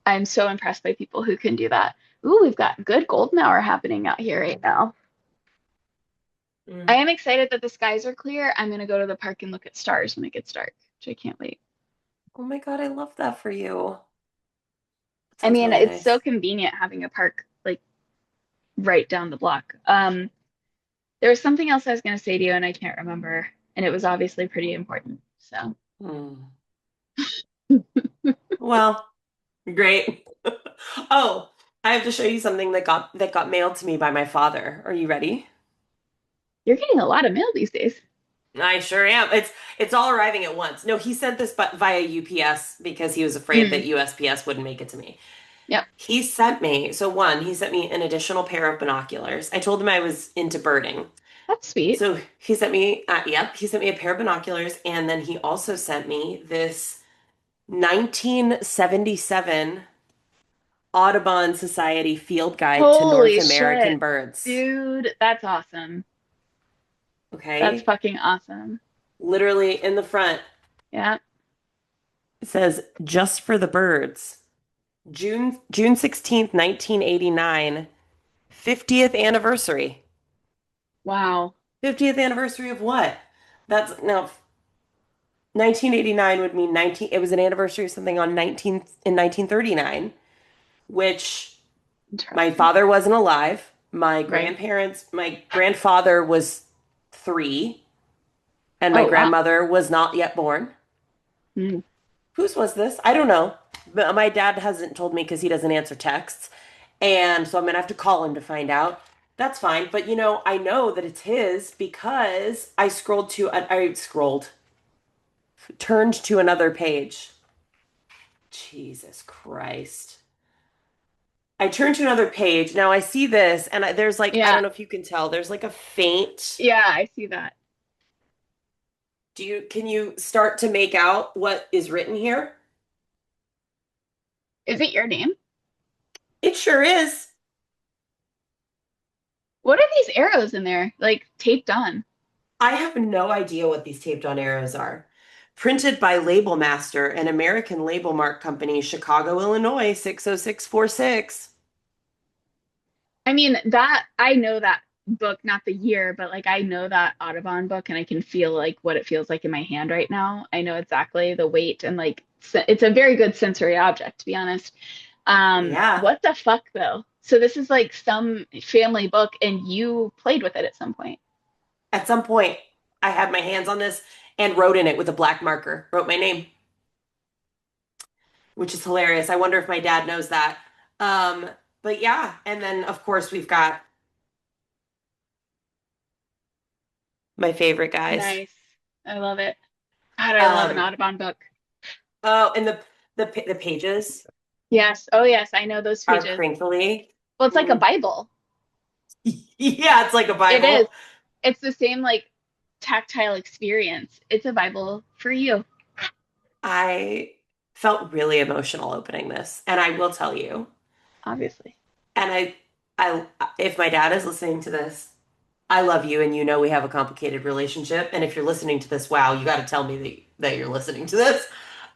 I'm so impressed by people who can do that. Ooh, we've got good golden hour happening out here right now. I Mm. am excited that the skies are clear. I'm gonna go to the park and look at stars when it gets dark, which I can't wait. Oh my God, I love that for you. That I sounds mean, really it's so nice. convenient having a park like right down the block. There was something else I was gonna say to you and I can't remember, and it was obviously pretty important. So, Hmm. Well, great. Oh, I have to show you something that got mailed to me by my father. Are you ready? you're getting a lot of mail these days. I sure am. It's all arriving at once. No, he sent this but via UPS because he was afraid Mm, that USPS wouldn't make it to me. yep, He sent me an additional pair of binoculars. I told him I was into birding. that's sweet. So he sent me a pair of binoculars and then he also sent me this 1977 Audubon Society Field Guide to North Holy American shit, Birds. dude, that's awesome. That's Okay? fucking awesome. Literally in the front, Yeah. it says just for the birds. June 16th, 1989, 50th anniversary. Wow. 50th anniversary of what? That's now 1989 would mean 19 it was an anniversary of something on 19th in 1939, which my Interesting. father wasn't alive. Right. My grandfather was 3 and my Oh, wow. grandmother was not yet born. Mm. Whose was this? I don't know. But my dad hasn't told me because he doesn't answer texts. And so I'm gonna have to call him to find out. That's fine. But I know that it's his because turned to another page. Jesus Christ. I turned to another page. Now I see this, and there's like, I Yeah. don't know if you can tell, there's like a faint. Yeah, I see that. Can you start to make out what is written here? Is it your name? It sure is. What are these arrows in there? Like taped on. I have no idea what these taped on arrows are. Printed by Label Master, an American label mark company, Chicago, Illinois, 60646. I mean, that I know that book, not the year, but like I know that Audubon book and I can feel like what it feels like in my hand right now. I know exactly the weight and like it's a very good sensory object, to be honest. Yeah. What the fuck though? So this is like some family book and you played with it at some point. At some point, I had my hands on this and wrote in it with a black marker, wrote my name, which is hilarious. I wonder if my dad knows that. Um, but yeah, and then of course we've got my favorite guys. Nice. I love it. God, I love an Um, Audubon book. oh, and the pages Yes. Oh, yes. I know those are pages. crinkly. Well, it's like a Mm. Bible. Yeah, it's like a It is. Bible. It's the same like tactile experience. It's a Bible for you, I felt really emotional opening this, and I will tell you. obviously. And I, if my dad is listening to this, I love you, and you know we have a complicated relationship. And if you're listening to this, wow, you got to tell me that you're listening to this.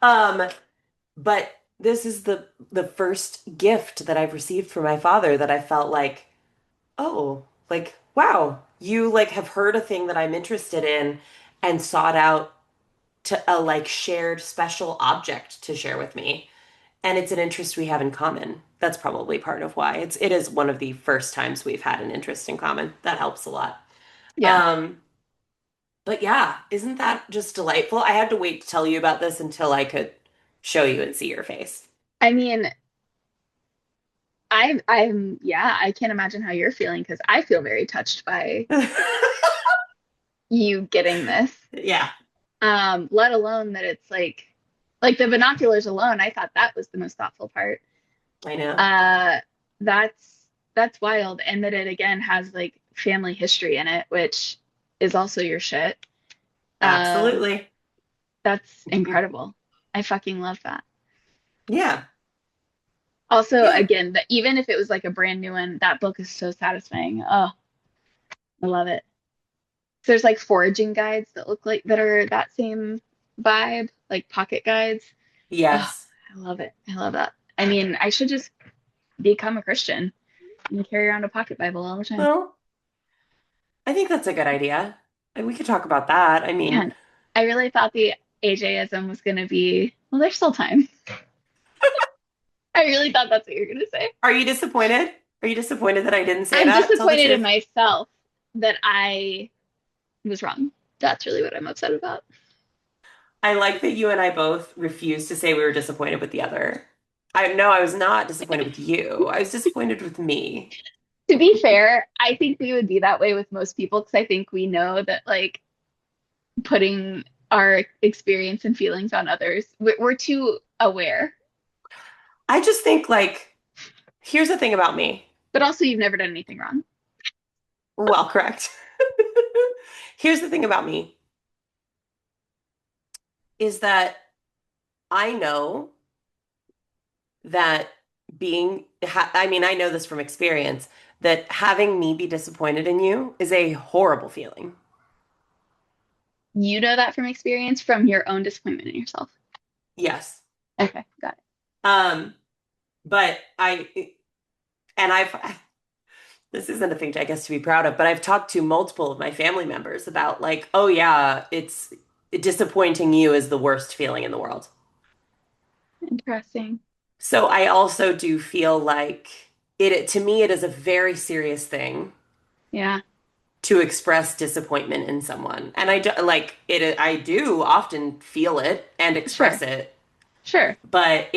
Um, but this is the first gift that I've received from my father that I felt like, oh, like wow, you like have heard a thing that I'm interested in and sought out to a like shared special object to share with me. And it's an interest we have in common. That's probably part of why. It is one of the first times we've had an interest in common. That helps a lot. Yeah. Um, but yeah, isn't that just delightful? I had to wait to tell you about this until I could show you and see your face. I mean, yeah, I can't imagine how you're feeling because I feel very touched by you getting this. Yeah, Let alone that it's like the binoculars alone, I thought that was the most thoughtful part. I know. Uh, that's wild. And that it again has like family history in it, which is also your shit. Uh, Absolutely. that's incredible. I fucking love that. Yeah. Also, Yeah. again, that even if it was like a brand new one, that book is so satisfying. Oh, I love it. So there's like foraging guides that look like that are that same vibe, like pocket guides. Oh, Yes. I love it. I love that. I mean, I should just become a Christian and carry around a pocket Bible all the time. Well, I think that's a good idea. And we could talk about that. I mean, Man, I really thought the AJism was going to be, well, there's still time. I really thought that's what you were going to say. are you disappointed? Are you disappointed that I didn't say I'm that? Tell the disappointed in truth. myself that I was wrong. That's really what I'm upset about. I like that you and I both refused to say we were disappointed with the other. I no, I was not disappointed with you. I was disappointed with me. To be fair, I think we would be that way with most people because I think we know that like putting our experience and feelings on others, we're too aware. I just think like here's the thing about me. But also, you've never done anything wrong. Well, correct. Here's the thing about me is that I know that I mean, I know this from experience that having me be disappointed in you is a horrible feeling. You know that from experience from your own disappointment in yourself. Yes. Okay, got it. Um, but and I've this isn't a thing, I guess, to be proud of, but I've talked to multiple of my family members about like, oh yeah, it's disappointing you is the worst feeling in the world. Interesting. So I also do feel like to me, it is a very serious thing Yeah, to express disappointment in someone. And I do, like it, I do often feel it and express sure, it, sure. but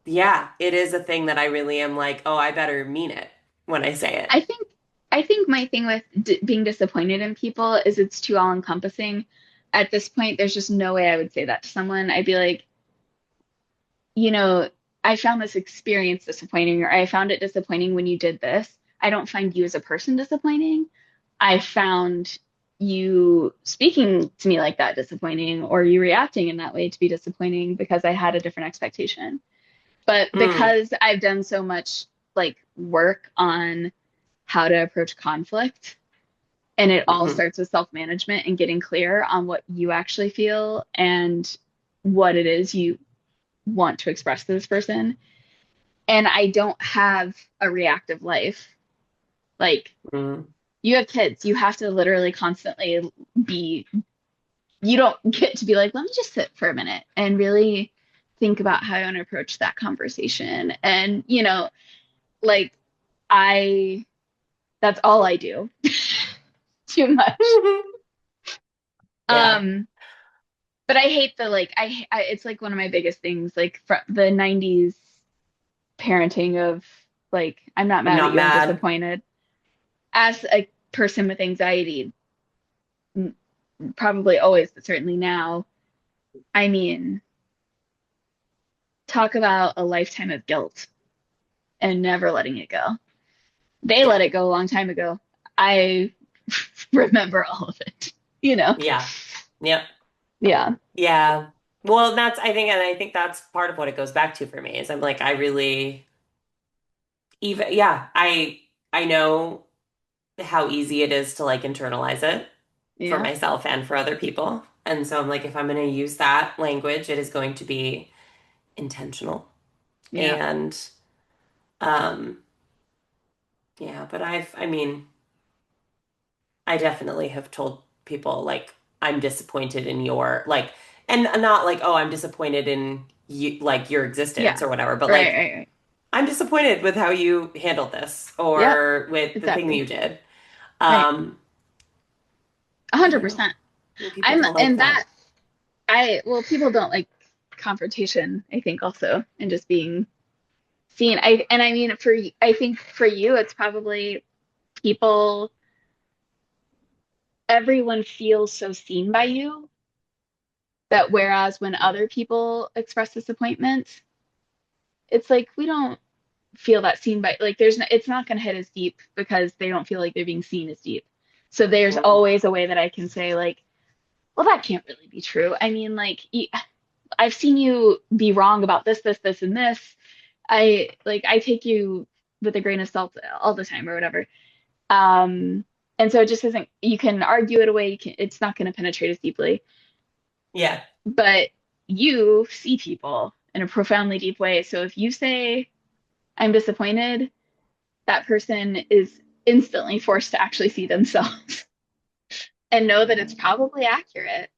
yeah, it is a thing that I really am like, oh, I better mean it when I say it. I think I think my thing with being disappointed in people is it's too all encompassing. At this point, there's just no way I would say that to someone. I'd be like, you know, I found this experience disappointing, or I found it disappointing when you did this. I don't find you as a person disappointing. I found you speaking to me like that disappointing, or you reacting in that way to be disappointing because I had a different expectation. But Mm, because I've done so much like work on how to approach conflict, and it all hmm starts with self-management and getting clear on what you actually feel and what it is you want to express to this person. And I don't have a reactive life. Like mm. you have kids, you have to literally constantly be, you don't get to be like, let me just sit for a minute and really think about how I want to approach that conversation. And, like I, that's all I do too much. Yeah. But I hate the like it's like one of my biggest things like from the 90s parenting of like I'm not I'm mad at not you, I'm mad. disappointed. As a person with anxiety, probably always, but certainly now, I mean, talk about a lifetime of guilt and never letting it go. They Yeah. let it go a long time ago. I remember all of it, you know? Yeah. Yep. Yeah. Yeah. Well, that's, I think, and I think that's part of what it goes back to for me is I'm like, I really, even, yeah, I know how easy it is to like internalize it for Yeah. myself and for other people. And so I'm like, if I'm going to use that language, it is going to be intentional. Yeah. And, um, yeah, but I mean, I definitely have told people like I'm disappointed in your like and not like oh I'm disappointed in you like your existence Yeah. or whatever but Right, like right, right. I'm disappointed with how you handled this Yep, or with the thing that exactly. you did. Right. Um I don't know. 100%. People I'm don't like and that. that well, people don't like confrontation, I think also, and just being seen. I mean I think for you it's probably people everyone feels so seen by you that whereas when other people express disappointment, it's like we don't feel that seen by like there's no, it's not going to hit as deep because they don't feel like they're being seen as deep. So there's Mm. always a way that I can say like, well, that can't really be true. I mean, like I've seen you be wrong about this, and this. I take you with a grain of salt all the time or whatever. Um, and so it just isn't. You can argue it away. It's not going to penetrate as deeply. Yeah. But you see people in a profoundly deep way. So if you say I'm disappointed, that person is instantly forced to actually see themselves and know that it's probably accurate.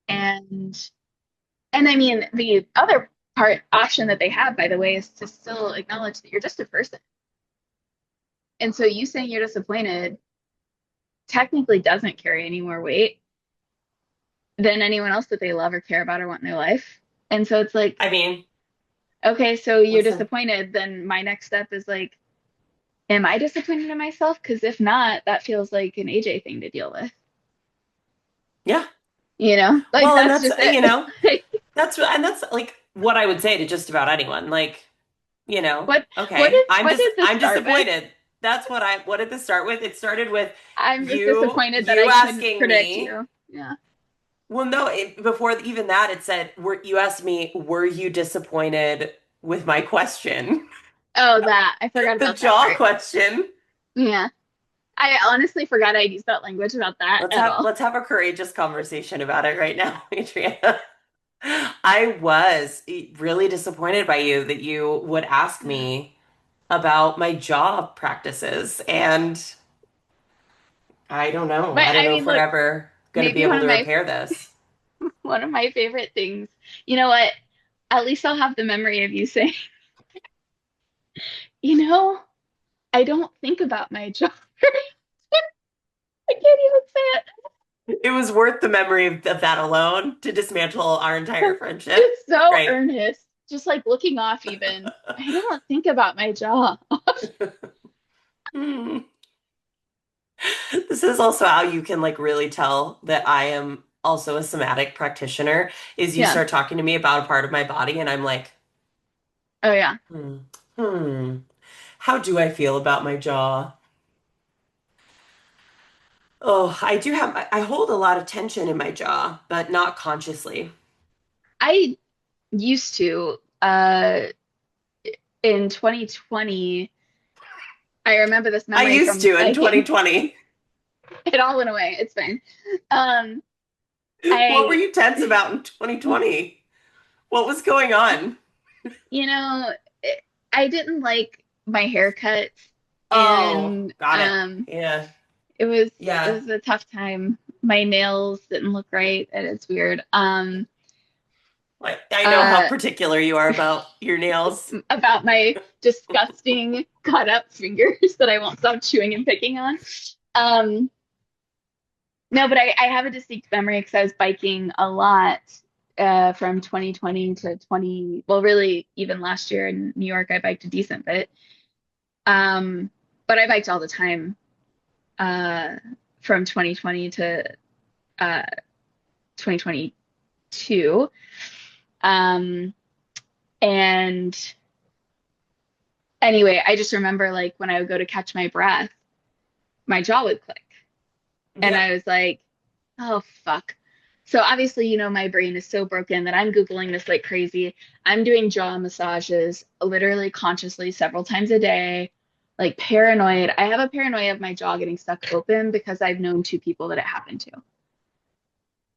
And I mean the other part option that they have, by the way, is to still acknowledge that you're just a person. And so you saying you're disappointed technically doesn't carry any more weight than anyone else that they love or care about or want in their life. And so it's like, I mean, okay, so you're listen. disappointed, then my next step is like, am I disappointed in myself? Because if not, that feels like an AJ thing to deal with. Yeah. You know, like Well, and that's that's just it. that's like what I would say to just about anyone. Like what okay, what did this I'm start with? disappointed. That's what did this start with? It started with I'm just disappointed that you I couldn't asking predict me. you. Yeah. Well, no, before even that, it said, you asked me, were you disappointed with my question? Oh, that I forgot The about that jaw part. question. Yeah. I honestly forgot I'd used that language about that at all. Let's have a courageous conversation about it right now, Adriana. I was really disappointed by you that you would ask Yeah. me about my jaw practices, and I don't know. But I don't I know mean, if we're look, ever going to be maybe able to repair this. one of my favorite things. You know what? At least I'll have the memory of you saying, you know, I don't think about my job. I can't even say it. It was worth the memory of that alone to dismantle our entire friendship. It's so Great. earnest. Just like looking off even. I don't think about my job. Hmm. This is also how you can like really tell that I am also a somatic practitioner is you Yeah. start talking to me about a part of my body and I'm like, Oh yeah. hmm, hmm, how do I feel about my jaw? Oh, I hold a lot of tension in my jaw, but not consciously. I used to in 2020, I remember this I memory used from to in biking. 2020. It all went away. It's fine. Um, What were I, you tense about in 2020? What was going on? you know, I didn't like my haircut, Oh, and got it. Yeah. it was Yeah. a tough time. My nails didn't look right, and it's weird. Like I know how Uh, particular you are about your nails. about my disgusting cut up fingers that I won't stop chewing and picking on. Um, No, but I have a distinct memory because I was biking a lot from 2020 to 20, well, really even last year in New York, I biked a decent bit. Um, but I biked all the time uh, from 2020 to 2022. Um, and anyway, I just remember like when I would go to catch my breath, my jaw would click. And Yep. I was like, oh, fuck. So obviously, my brain is so broken that I'm Googling this like crazy. I'm doing jaw massages literally consciously several times a day, like paranoid. I have a paranoia of my jaw getting stuck open because I've known two people that it happened to.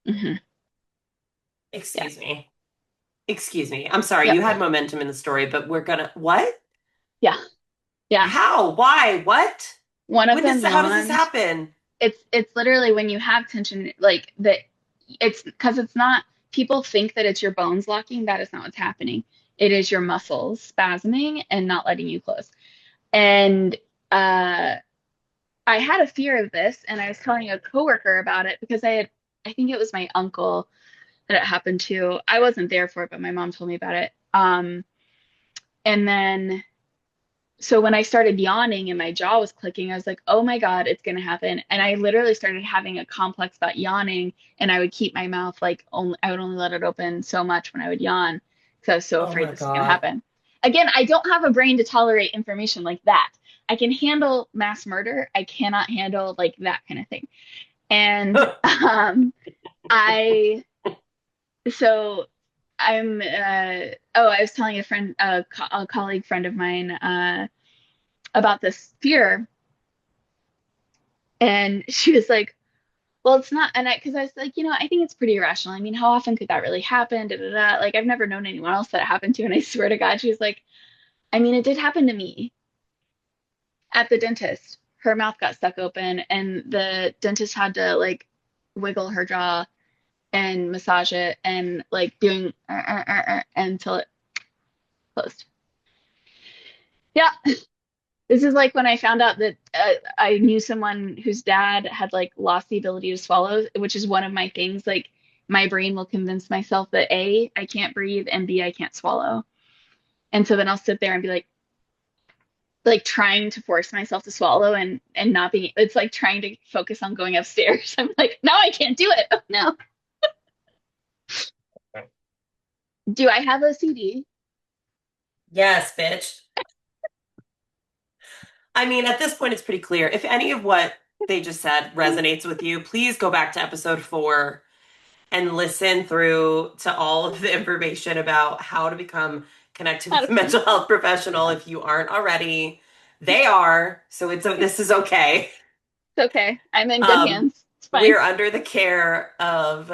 Hmm. Yeah. Excuse me. Excuse me. I'm sorry. Yep. You had momentum in the story, but we're gonna, what? Yeah. Yeah. How? Why? What? One of them How does this yawned. happen? It's literally when you have tension like that, it's because it's not, people think that it's your bones locking. That is not what's happening. It is your muscles spasming and not letting you close. And uh I had a fear of this, and I was telling a coworker about it because I think it was my uncle that it happened to. I wasn't there for it, but my mom told me about it. And then so when I started yawning and my jaw was clicking, I was like, oh my God, it's gonna happen. And I literally started having a complex about yawning, and I would keep my mouth like only, I would only let it open so much when I would yawn because I was so Oh afraid my this was gonna God. happen. Again, I don't have a brain to tolerate information like that. I can handle mass murder. I cannot handle like that kind of thing. And I so I'm oh, I was telling a friend, a colleague friend of mine, about this fear. And she was like, well, it's not. And because I was like, I think it's pretty irrational. I mean, how often could that really happen? Da, da, da. Like, I've never known anyone else that it happened to. And I swear to God, she was like, I mean, it did happen to me at the dentist. Her mouth got stuck open, and the dentist had to like wiggle her jaw and massage it and like doing until it closed. Yeah. This is like when I found out that I knew someone whose dad had like lost the ability to swallow, which is one of my things. Like my brain will convince myself that A, I can't breathe, and B, I can't swallow. And so then I'll sit there and be like trying to force myself to swallow and not being. It's like trying to focus on going upstairs. I'm like, no, I can't do it. Oh, no. Do I have OCD? Yes, bitch. I mean, at this point, it's pretty clear. If any of what they just said resonates with you, please go back to episode 4 and listen through to all of the information about how to become connected with a mental health professional if you aren't already. They are, so this is okay. It's okay. I'm in good Um, hands. It's fine. we're under the care of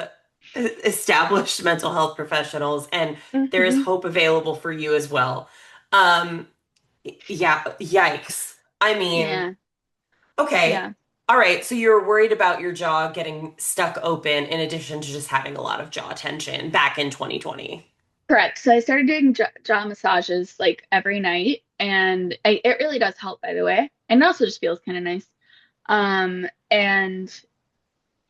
established mental health professionals, and there is Hmm. hope available for you as well. Um, yeah, yikes. I mean, Yeah. okay. Yeah. All right, so you're worried about your jaw getting stuck open in addition to just having a lot of jaw tension back in 2020. Correct. So I started doing jaw massages like every night, and it really does help, by the way. And it also just feels kind of nice. Um, and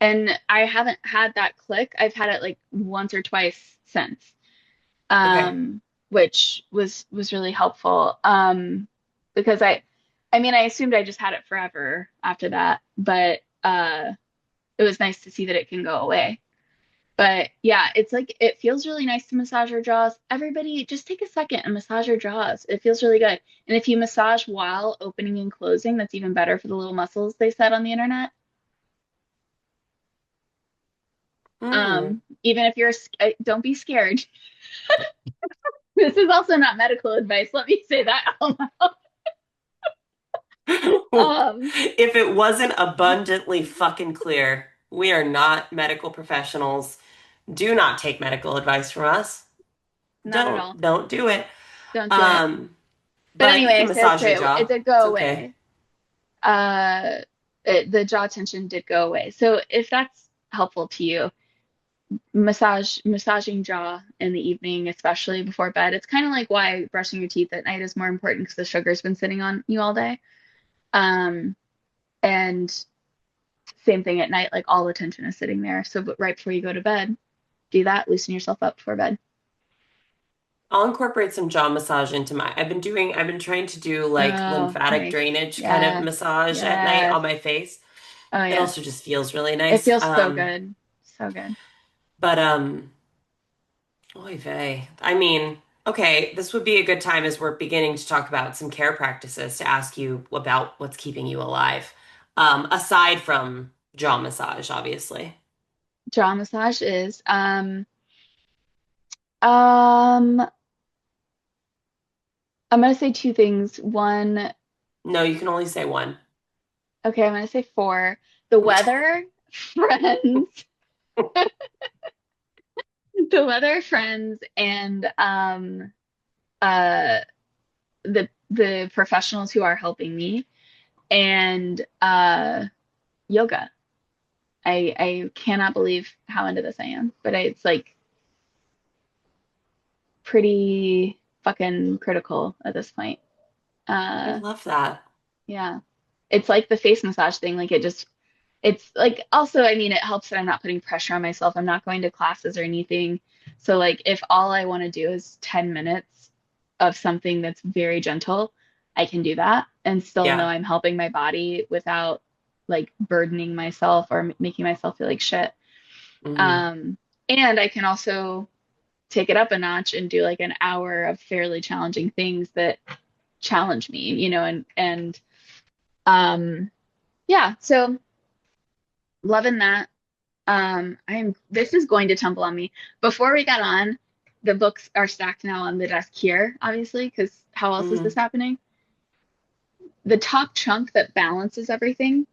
and I haven't had that click. I've had it like once or twice since, Okay. which was really helpful. Because I mean, I assumed I just had it forever after that, but it was nice to see that it can go away. But yeah, it's like it feels really nice to massage your jaws. Everybody, just take a second and massage your jaws. It feels really good. And if you massage while opening and closing, that's even better for the little muscles they said on the internet. Hmm. Even if don't be scared. This is also not medical advice. Let me say that. Um, If it wasn't abundantly fucking clear, we are not medical professionals. Do not take medical advice from us. Not at all. Don't do it. Don't do it. Um, But but you anyway, can so massage your it jaw. did It's go okay. away. Uh, the jaw tension did go away. So if that's helpful to you, massaging jaw in the evening, especially before bed. It's kind of like why brushing your teeth at night is more important because the sugar's been sitting on you all day. Um, and same thing at night, like all attention is sitting there. So but right before you go to bed, do that, loosen yourself up before bed. I'll incorporate some jaw massage into I've been trying to do like Oh, lymphatic nice. drainage kind of Yes. massage at night Yes. on my face. Oh, It yes. also just feels really It nice. feels so good. So good. But oy vey. I mean, okay, this would be a good time as we're beginning to talk about some care practices to ask you about what's keeping you alive. Aside from jaw massage, obviously. Jaw massage is um I'm gonna say two things. One, No, you can only say one. okay, I'm gonna say four. The weather, friends, the weather, friends, and uh the professionals who are helping me, and yoga. I cannot believe how into this I am, but it's like pretty fucking critical at this point. I Uh, love that. yeah. It's like the face massage thing. Like it's like also, I mean, it helps that I'm not putting pressure on myself. I'm not going to classes or anything. So like if all I want to do is 10 minutes of something that's very gentle, I can do that and still know Yeah. I'm helping my body without like burdening myself or making myself feel like shit. Hmm. Um, and I can also take it up a notch and do like an hour of fairly challenging things that challenge me, and um yeah, so loving that. This is going to tumble on me. Before we got on, the books are stacked now on the desk here, obviously, because how else is this Hmm. happening? The top chunk that balances everything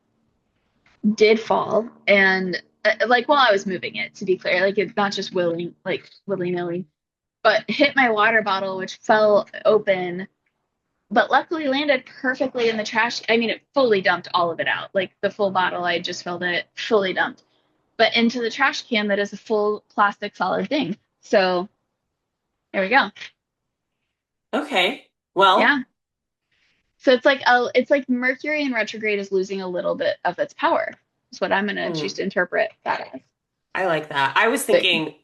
did fall, and like while I was moving it, to be clear, like it's not just willy-nilly, but hit my water bottle, which fell open, but luckily landed perfectly in the trash. I mean, it fully dumped all of it out. Like the full bottle, I just filled it, fully dumped, but into the trash can that is a full plastic solid thing. So there we go. Okay. Yeah. Well, So it's like Mercury in retrograde is losing a little bit of its power. Is what I'm gonna choose hmm, to interpret that as. I like that. I was But thinking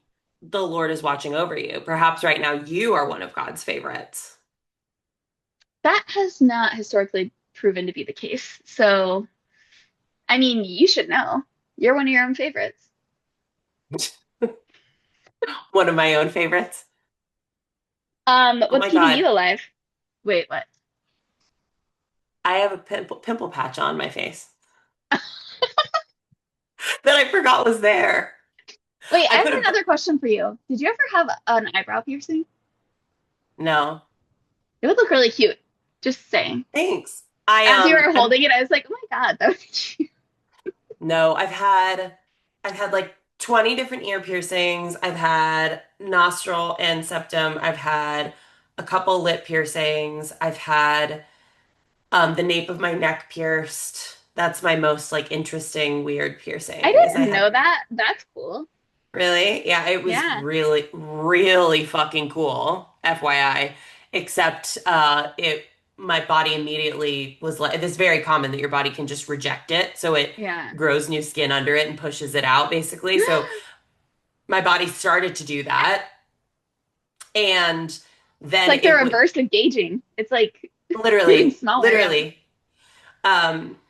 the Lord is watching over you. Perhaps right now you are one of God's favorites. that has not historically proven to be the case. So I mean, you should know. You're one of your own favorites. One of my own favorites. Oh What's my keeping God. you alive? Wait, what? I have a pimple patch on my face that I forgot was there. Wait, I I have put a, another question for you. Did you ever have an eyebrow piercing? no, It would look really cute. Just saying. thanks. As you were I'm, holding it, I was like, oh my God, that was cute. no, I've had like 20 different ear piercings. I've had nostril and septum. I've had a couple lip piercings. I've had the nape of my neck pierced. That's my most like interesting weird I piercing is I didn't had know that. That's cool. really, yeah, it was Yeah. really, really fucking cool, FYI. Except it my body immediately was like it's very common that your body can just reject it. So it Yeah. grows new skin under it and pushes it out basically. So my body started to do that. And It's then like the it would reverse of gauging. It's like getting literally, smaller. Yeah. literally,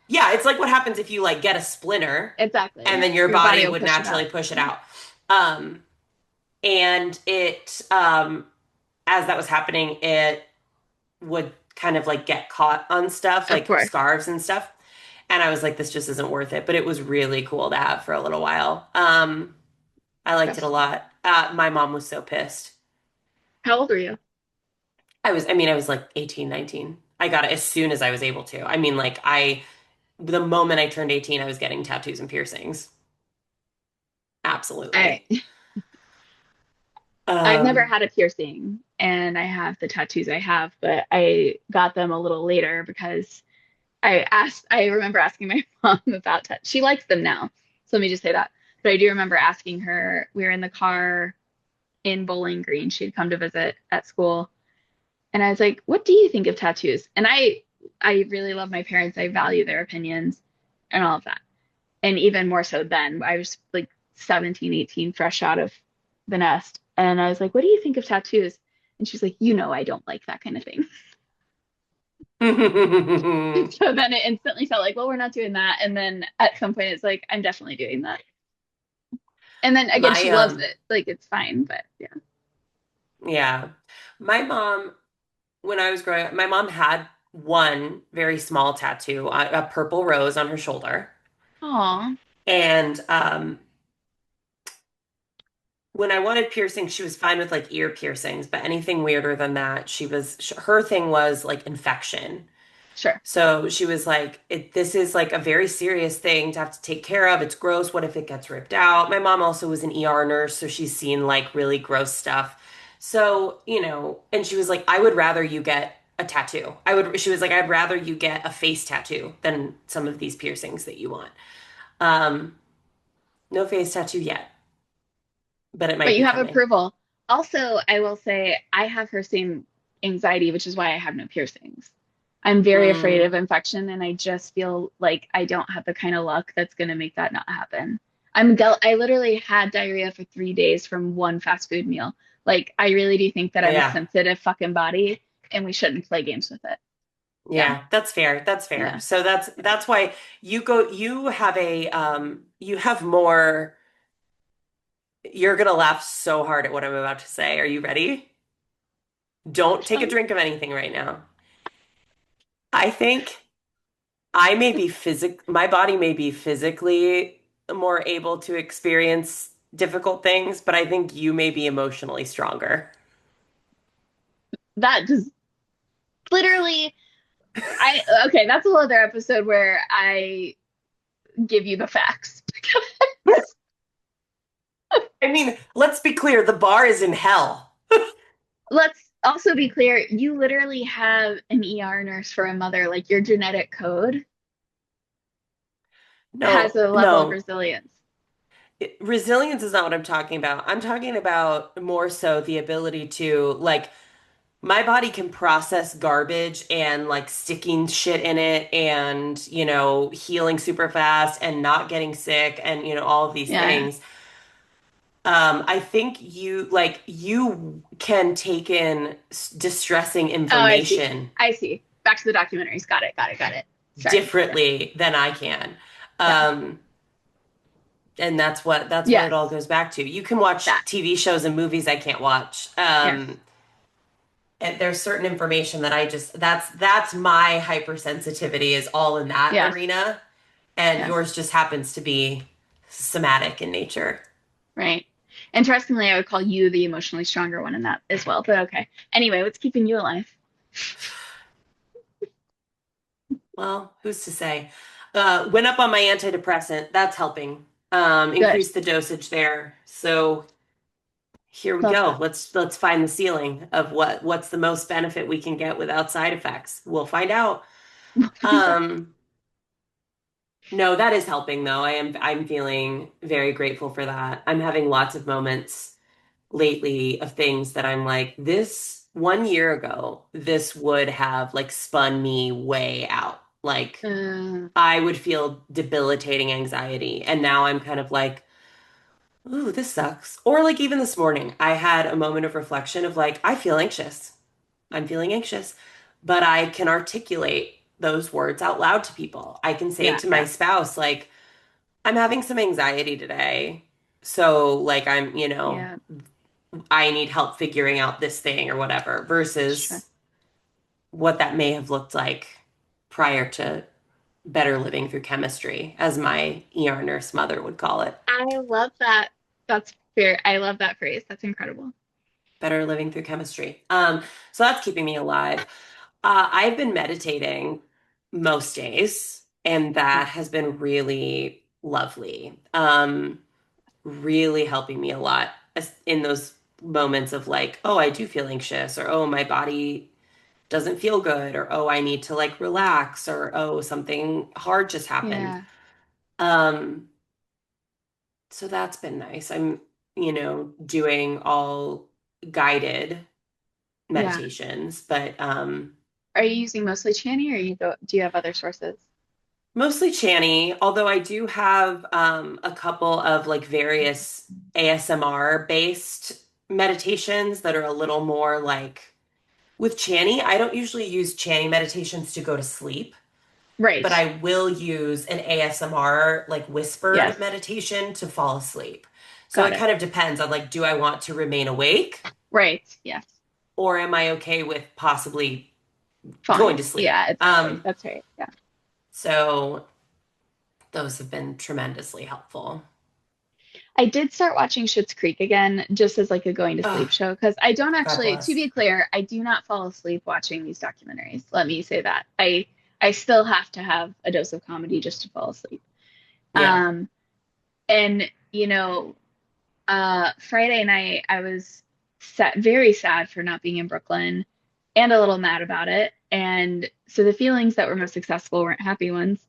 yeah, it's like what happens if you like get a splinter and Exactly. then your Your body body will would push it naturally out. push it Yeah. out. And it as that was happening, it would kind of like get caught on stuff Of like course. scarves and stuff. And I was like, this just isn't worth it. But it was really cool to have for a little while. I liked it a Disgusting. lot. My mom was so pissed. How old are you? I mean, I was like 18, 19. I got it as soon as I was able to. I mean, the moment I turned 18, I was getting tattoos and piercings. I Absolutely. I've never Um, had a piercing and I have the tattoos I have, but I got them a little later because I remember asking my mom about she likes them now. So let me just say that. But I do remember asking her, we were in the car in Bowling Green. She'd come to visit at school. And I was like, what do you think of tattoos? And I really love my parents. I value their opinions and all of that. And even more so then. I was like 17, 18, fresh out of the nest. And I was like, what do you think of tattoos? And she's like, you know, I don't like that kind of thing. So then it instantly felt like, well, we're not doing that. And then at some point, it's like, I'm definitely doing that. And then again, My she loves it. Like, it's fine. But yeah. yeah. My mom, when I was growing up, my mom had one very small tattoo, a purple rose on her shoulder. Aw, And when I wanted piercings, she was fine with like ear piercings, but anything weirder than that, her thing was like infection. sure. So she was like, this is like a very serious thing to have to take care of. It's gross. What if it gets ripped out? My mom also was an ER nurse, so she's seen like really gross stuff. So, and she was like, I would rather you get a tattoo. She was like, I'd rather you get a face tattoo than some of these piercings that you want. Um, no face tattoo yet, but it But might be you have coming. approval. Also, I will say I have her same anxiety, which is why I have no piercings. I'm very afraid Mm, of infection, and I just feel like I don't have the kind of luck that's going to make that not happen. I literally had diarrhea for 3 days from one fast food meal. Like, I really do think that I'm a yeah. sensitive fucking body, and we shouldn't play games with it. Yeah, Yeah, that's fair. That's fair. yeah. So that's why you have more. You're gonna laugh so hard at what I'm about to say. Are you ready? Don't take a Fun. drink of anything right now. I think I may be my body may be physically more able to experience difficult things, but I think you may be emotionally stronger. That just literally, okay, that's a whole other episode where I give you the facts. I mean, let's be clear, the bar is in hell. Let's also be clear, you literally have an ER nurse for a mother. Like your genetic code has No, a level of no. resilience. Resilience is not what I'm talking about. I'm talking about more so the ability to like my body can process garbage and like sticking shit in it and healing super fast and not getting sick and all of these Yeah. things. I think you can take in distressing Oh, I see. information I see. Back to the documentaries. Got it. Got it. Got it. Sorry. Yeah. differently than I can. Yeah. Um, and that's what it all Yes. goes back to. You can watch That. TV shows and movies I can't watch. Yes. And there's certain information that that's my hypersensitivity is all in that Yes. arena, and Yes. yours just happens to be somatic in nature. Right. Interestingly, I would call you the emotionally stronger one in that as well. But okay. Anyway, what's keeping you alive? Well, who's to say? Went up on my antidepressant. That's helping. Good. Increase the dosage there. So here we Love go. that. Let's find the ceiling of what's the most benefit we can get without side effects. We'll find out. Um, no, that is helping though. I'm feeling very grateful for that. I'm having lots of moments lately of things that I'm like, this 1 year ago, this would have like spun me way out. Like Uh, I would feel debilitating anxiety. And now I'm kind of like, ooh, this sucks. Or like even this morning, I had a moment of reflection of like, I feel anxious. I'm feeling anxious, but I can articulate those words out loud to people. I can say yeah. to my Yeah. spouse, like, I'm having some anxiety today. So, like, Yeah. I need help figuring out this thing or whatever, Sure. versus what that may have looked like prior to better living through chemistry, as my ER nurse mother would call it. I love that. That's fair. I love that phrase. That's incredible. Better living through chemistry. So that's keeping me alive. I've been meditating most days, and Yeah. that has been really lovely. Really helping me a lot in those moments of like, oh, I do feel anxious, or oh, my body doesn't feel good, or oh, I need to like relax, or oh, something hard just happened. Yeah. Um, so that's been nice. I'm, doing all guided Yeah. meditations, but Are you using mostly Channy or do you have other sources? Mostly Channy, although I do have a couple of like various ASMR based meditations that are a little more like with Channy. I don't usually use Channy meditations to go to sleep, Right. but I will use an ASMR like Yes. whispered meditation to fall asleep. So Got it it. kind of depends on like, do I want to remain awake Right. Yes. or am I okay with possibly Falling going to asleep. sleep? Yeah, it's right. That's right. Yeah. So those have been tremendously helpful. I did start watching Schitt's Creek again just as like a going to sleep Oh, show because I don't God actually, to bless. be clear, I do not fall asleep watching these documentaries. Let me say that. I still have to have a dose of comedy just to fall asleep. Yeah. Um, and Friday night I was very sad for not being in Brooklyn and a little mad about it. And so the feelings that were most successful weren't happy ones.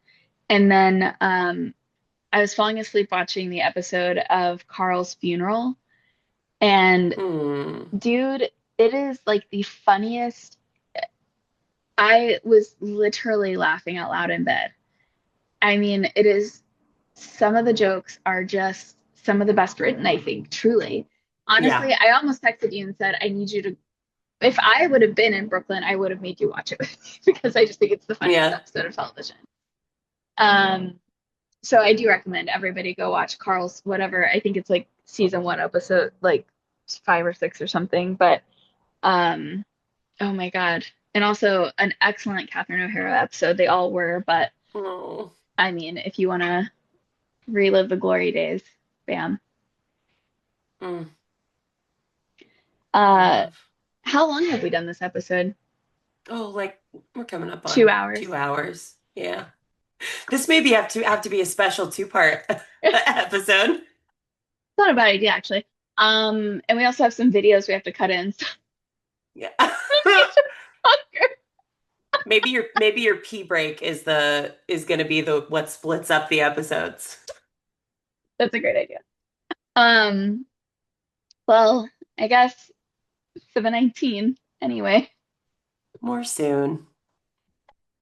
And then I was falling asleep watching the episode of Carl's funeral. And Hmm. dude, it is like the funniest. I was literally laughing out loud in bed. I mean, it is some of the jokes are just some of the best written, I think, truly. Yeah. Honestly, I almost texted you and said, I need you to, if I would have been in Brooklyn, I would have made you watch it with me because I just think it's the funniest Yeah. episode of television. Um, so I do recommend everybody go watch Carl's whatever. I think it's like season one episode, like five or six or something. But um, oh my God. And also an excellent Catherine O'Hara episode. They all were, but Oh. I mean, if you want to relive the glory days, bam. Mm. Uh, Love. how long have we done this episode? Oh, like we're coming up Two on hours. 2 hours. Yeah. This maybe have to be a special two-part It's episode. not a bad idea, actually. And we also have some videos we have to cut in. So Yeah. maybe it's just longer. Maybe your pee break is gonna be the what splits up the episodes. That's a great idea. Um, well, I guess for the 19 anyway. More soon.